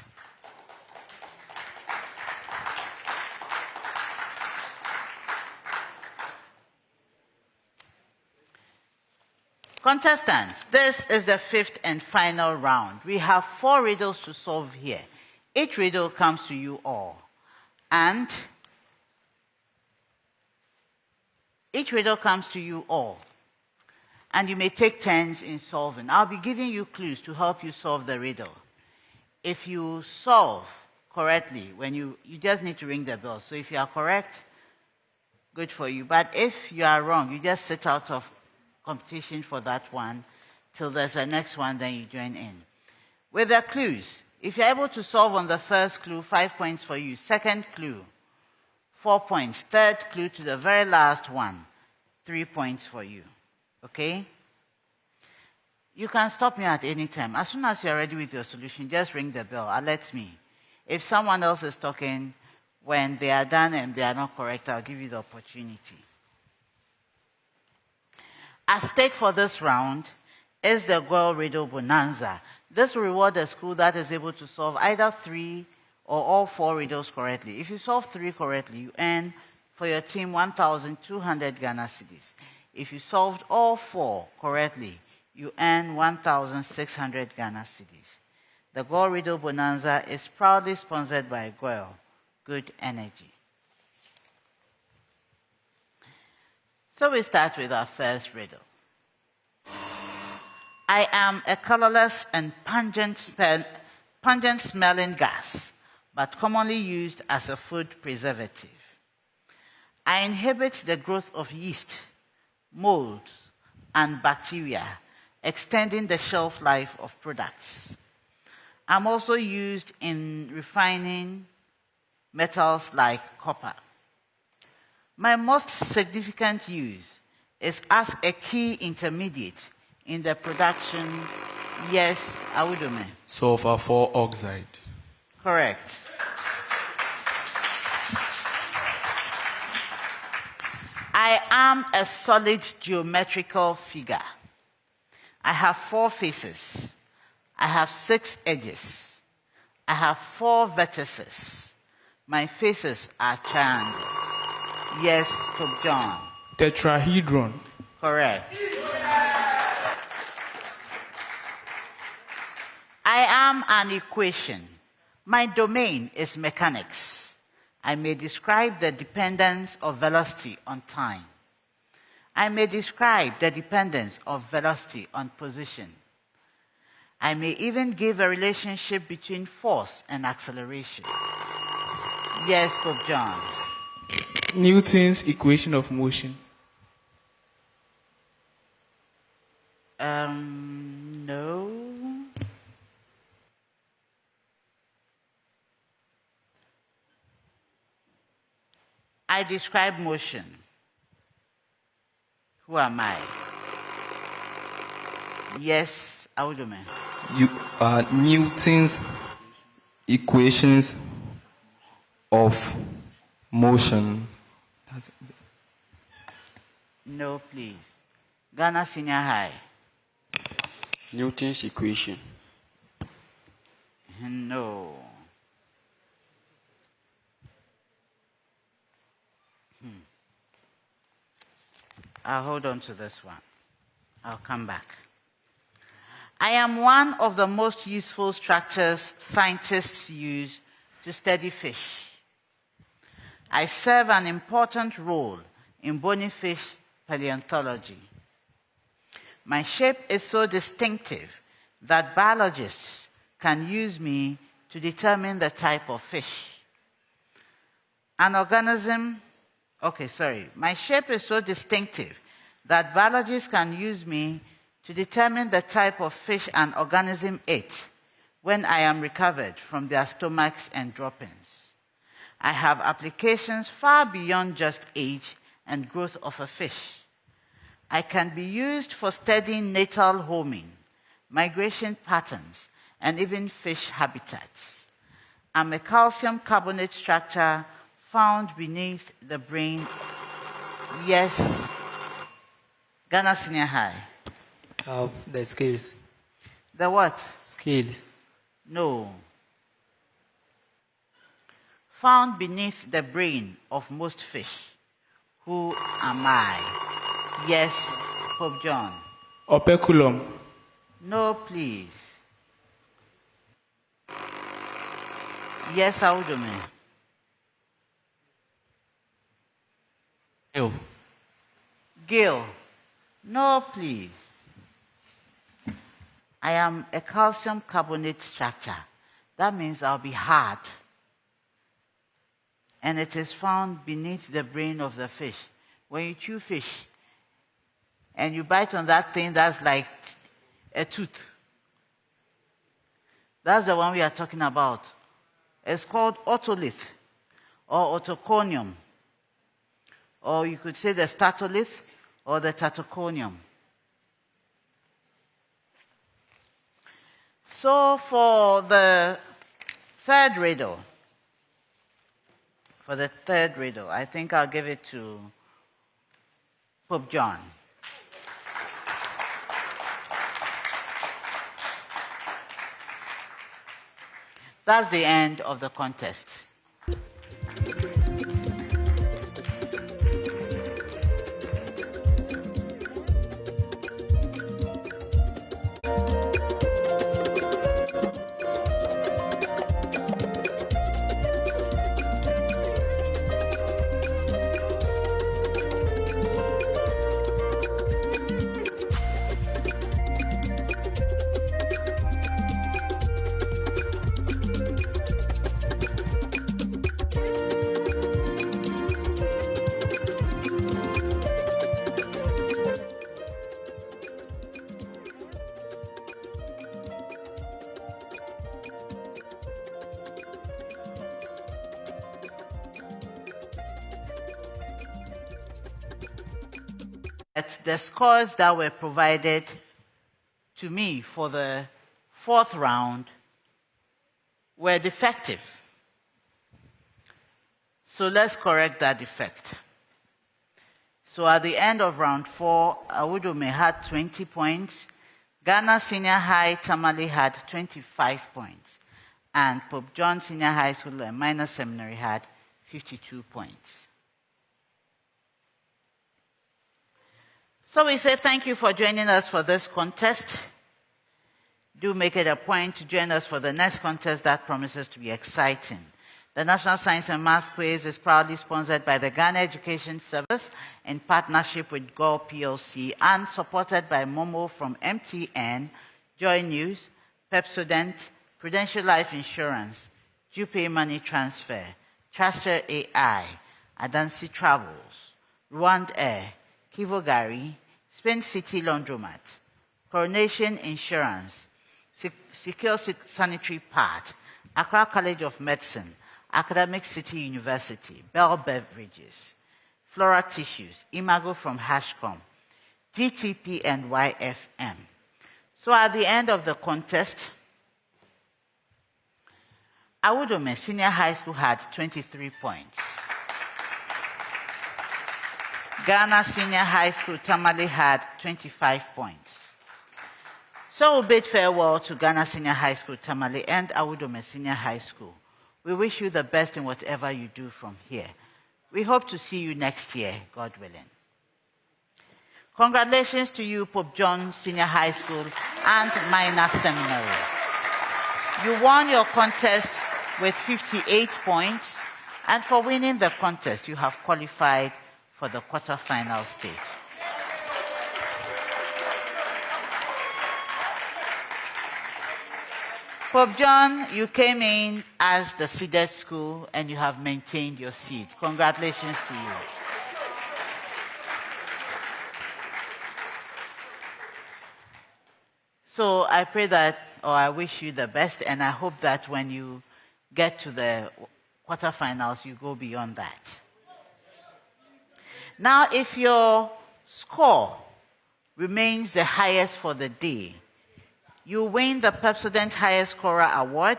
Contestants, this is the fifth and final round. We have 4 riddles to solve here. Each riddle comes to you all. And each riddle comes to you all. And you may take turns in solving. I'll be giving you clues to help you solve the riddle. If you solve correctly, when you just need to ring the bell. So if you are correct, good for you. But if you are wrong, you just sit out of competition for that one till there's a next one, then you join in. With the clues, if you're able to solve on the first clue, 5 points for you. Second clue, 4 points. Third clue to the very last one, 3 points for you. Okay? You can stop me at any time. As soon as you're ready with your solution, just ring the bell. Alert me. If someone else is talking, when they are done and they are not correct, I'll give you the opportunity. At stake for this round is the Girl Riddle Bonanza. This will reward a school that is able to solve either 3 or all 4 riddles correctly. If you solve 3 correctly, you earn for your team 1,200 Ghana cedis. If you solved all 4 correctly, you earn 1,600 Ghana cedis. The Gold Riddle Bonanza is proudly sponsored by GOIL, Good Energy. So we start with our first riddle. I am a colorless and pungent smelling gas, but commonly used as a food preservative. I inhibit the growth of yeast, molds, and bacteria, extending the shelf life of products. I'm also used in refining metals like copper. My most significant use is as a key intermediate in the production, yes, Awudome. Sulfur 4 oxide. Correct. I am a solid geometrical figure. I have 4 faces. I have 6 edges. I have 4 vertices. My faces are triangles. Yes, Pope John. Tetrahedron. Correct. I am an equation. My domain is mechanics. I may describe the dependence of velocity on time. I may describe the dependence of velocity on position. I may even give a relationship between force and acceleration. Yes, Pope John. Newton's equation of motion. No. I describe motion. Who am I? Yes, Awudome. You are Newton's equations of motion. No, please. Ghana Senior High. Newton's equation. No. I'll hold on to this one. I'll come back. I am one of the most useful structures scientists use to study fish. I serve an important role in bony fish paleontology. My shape is so distinctive that biologists can use me to determine the type of fish. My shape is so distinctive that biologists can use me to determine the type of fish an organism ate when I am recovered from their stomachs and droppings. I have applications far beyond just age and growth of a fish. I can be used for studying natal homing, migration patterns, and even fish habitats. I'm a calcium carbonate structure found beneath the brain. Yes, Ghana Senior High. Of the scales. The what? Scales. No. Found beneath the brain of most fish. Who am I? Yes, Pope John. Operculum. No, please. Yes, Awudome. Gill. No, please. I am a calcium carbonate structure. That means I'll be hard. And it is found beneath the brain of the fish. When you chew fish and you bite on that thing that's like a tooth, that's the one we are talking about. It's called otolith or otoconium. Or you could say the statolith or the tatoconium. So for the third riddle, I think I'll give it to Pope John. That's the end of the contest. The scores that were provided to me for the fourth round were defective. So let's correct that defect. So at the end of round 4, Awudome had 20 points, Ghana Senior High Tamale had 25 points, and Pope John Senior High School and Minor Seminary had 52 points. So we say thank you for joining us for this contest. Do make it a point to join us for the next contest that promises to be exciting. The National Science and Math Quiz is proudly sponsored by the Ghana Education Service in partnership with GOL PLC and supported by Momo from MTN, Joy News, Pepsodent, Prudential Life Insurance, Jupay Money Transfer, Traster AI, Adansi Travels, Rwand Air, Kivo Gari, Spain City Laundromat, Coronation Insurance, Secure Sanitary Pad, Accra College of Medicine, Academic City University, Bell Beverages, Flora Tissues, Imago from Hashcom, GTP and YFM. So at the end of the contest, Awudome Senior High School had 23 points. Ghana Senior High School Tamale had 25 points. So we'll bid farewell to Ghana Senior High School Tamale and Awudome Senior High School. We wish you the best in whatever you do from here. We hope to see you next year, God willing. Congratulations to you, Pope John Senior High School and Minor Seminary. You won your contest with 58 points, and for winning the contest, you have qualified for the quarterfinal stage. Pope John, you came in as the seeded school and you have maintained your seed. Congratulations to you. So I pray that, or I wish you the best, and I hope that when you get to the quarterfinals, you go beyond that. Now, if your score remains the highest for the day, you win the Pepsodent Highest Scorer Award,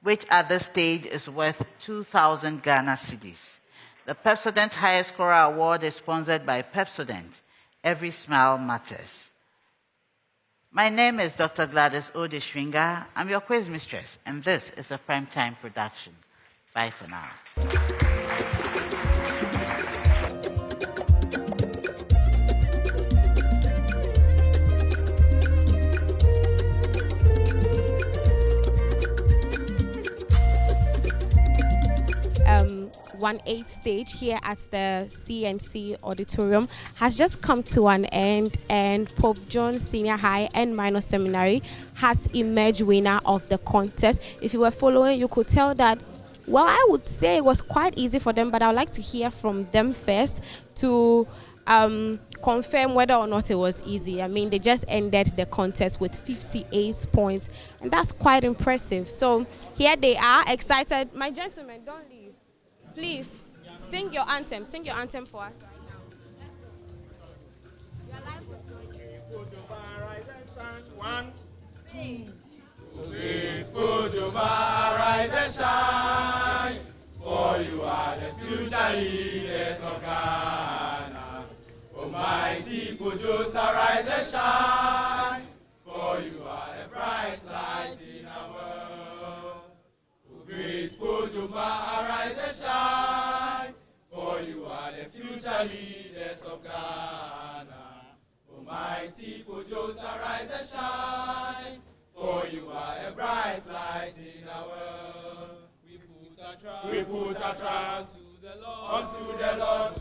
which at this stage is worth 2,000 Ghana cedis. The Pepsodent Highest Scorer Award is sponsored by Pepsodent. Every smile matters. My name is Dr. Gladys Odeshwinga. I'm your quiz mistress, and this is a Primetime production. Bye for now. 1/8 stage here at the CNC Auditorium has just come to an end, and Pope John Senior High and Minor Seminary has emerged winner of the contest. If you were following, you could tell that, well, I would say it was quite easy for them, but I would like to hear from them first to confirm whether or not it was easy. I mean, they just ended the contest with 58 points, and that's quite impressive. So here they are, excited. My gentlemen, don't leave. Please, sing your anthem. Sing your anthem for us right now. Let's go. Your life was going. 1, 2. Please put your rise and shine, for you are the future leaders of Ghana. Almighty Pujosa, rise and shine, for you are the bright light in our world. arise and shine, for you are a bright light in our world. We put our trust unto the Lord,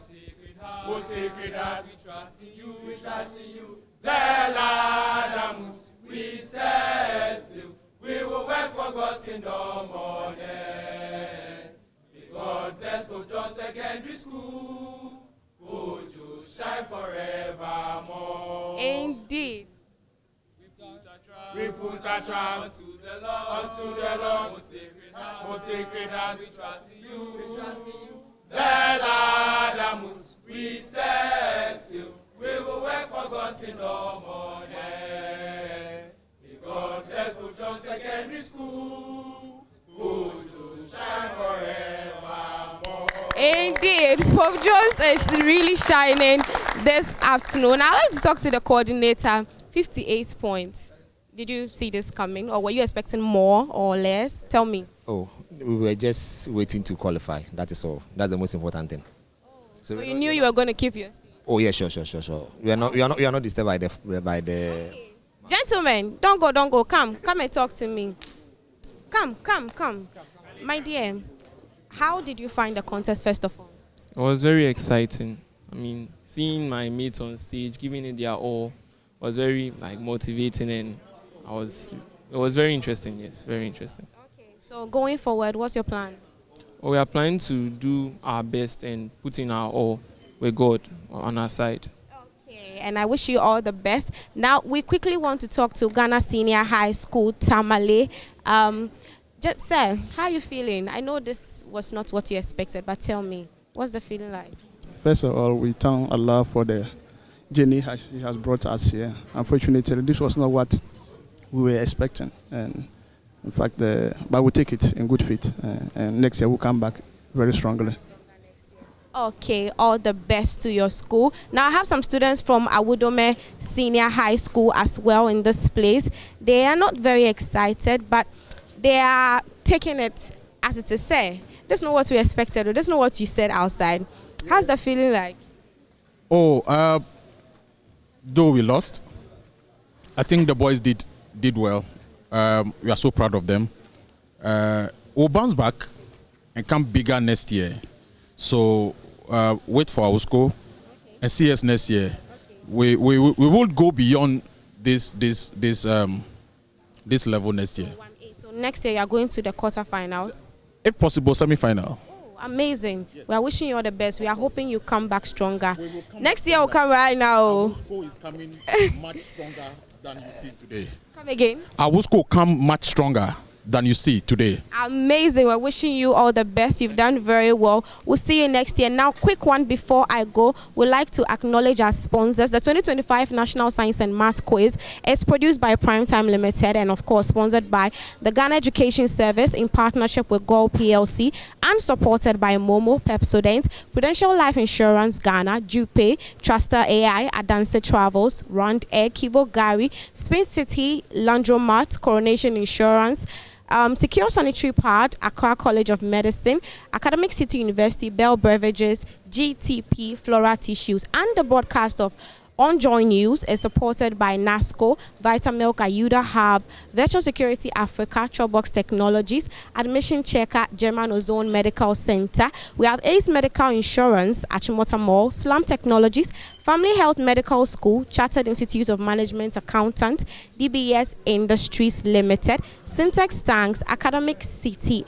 most sacred heart, we trust in you, the Ladamus, we set you, we will work for God's kingdom on earth. May God bless both Johns Secondary School, Ojo shine forevermore. Indeed. We put our trust unto the Lord, most sacred heart, we trust in you, the Ladamus, we set you, we will work for God's kingdom on earth. May God bless both Johns Secondary School, Ojo shine forevermore. Indeed, Pope Johns is really shining this afternoon. I'd like to talk to the coordinator. 58 points. Did you see this coming, or were you expecting more or less? Tell me. Oh, we were just waiting to qualify. That is all. That's the most important thing. So you knew you were going to keep your seat? Oh yeah, sure. We are not disturbed by the. Okay. Gentlemen, don't go. Come and talk to me. Come. My dear, how did you find the contest first of all? It was very exciting. I mean, seeing my mates on stage, giving it their all, was very motivating, and it was very interesting. Yes, very interesting. Okay, so going forward, what's your plan? Well, we are planning to do our best and put in our all with God on our side. Okay, and I wish you all the best. Now, we quickly want to talk to Ghana Senior High School, Tamale. Sir, how are you feeling? I know this was not what you expected, but tell me, what's the feeling like? First of all, we thank Allah for the journey He has brought us here. Unfortunately, this was not what we were expecting. And in fact, but we take it in good faith. And next year we'll come back very strongly. Okay, all the best to your school. Now I have some students from Awudome Senior High School as well in this place. They are not very excited, but they are taking it as it is said. That's not what we expected, or that's not what you said outside. How's the feeling like? Oh, though we lost, I think the boys did well. We are so proud of them. We'll bounce back and come bigger next year. So wait for our school and see us next year. We will go beyond this level next year. So next year you are going to the quarterfinals? If possible, semi-final. Amazing. Yes. We are wishing you all the best. We are hoping you come back stronger. Next year will come right now. Our school is coming much stronger than you see today. Come again. Our school come much stronger than you see today. Amazing. We're wishing you all the best. You've done very well. We'll see you next year. Now, quick one before I go. We'd like to acknowledge our sponsors. The 2025 National Science and Math Quiz is produced by Primetime Limited and, of course, sponsored by the Ghana Education Service in partnership with Gold PLC and supported by Momo, Pepsodent, Prudential Life Insurance Ghana, Jupe, Truster AI, Adanse Travels, Rand Air, Kivo Gari, Space City, Laundromat, Coronation Insurance, Secure Sanitary Pad, Accra College of Medicine, Academic City University, Bell Beverages, GTP, Flora Tissues, and the broadcast of On Joy News is supported by NASCO, Vitamilk, Ayuda Hub, Virtual Security Africa, Chobox Technologies, Admission Checker, German Ozone Medical Center. We have Ace Medical Insurance, Achimota Mall, Slam Technologies, Family Health Medical School, Chartered Institute of Management Accountant, DBS Industries Limited, Syntax Tanks, Academic City,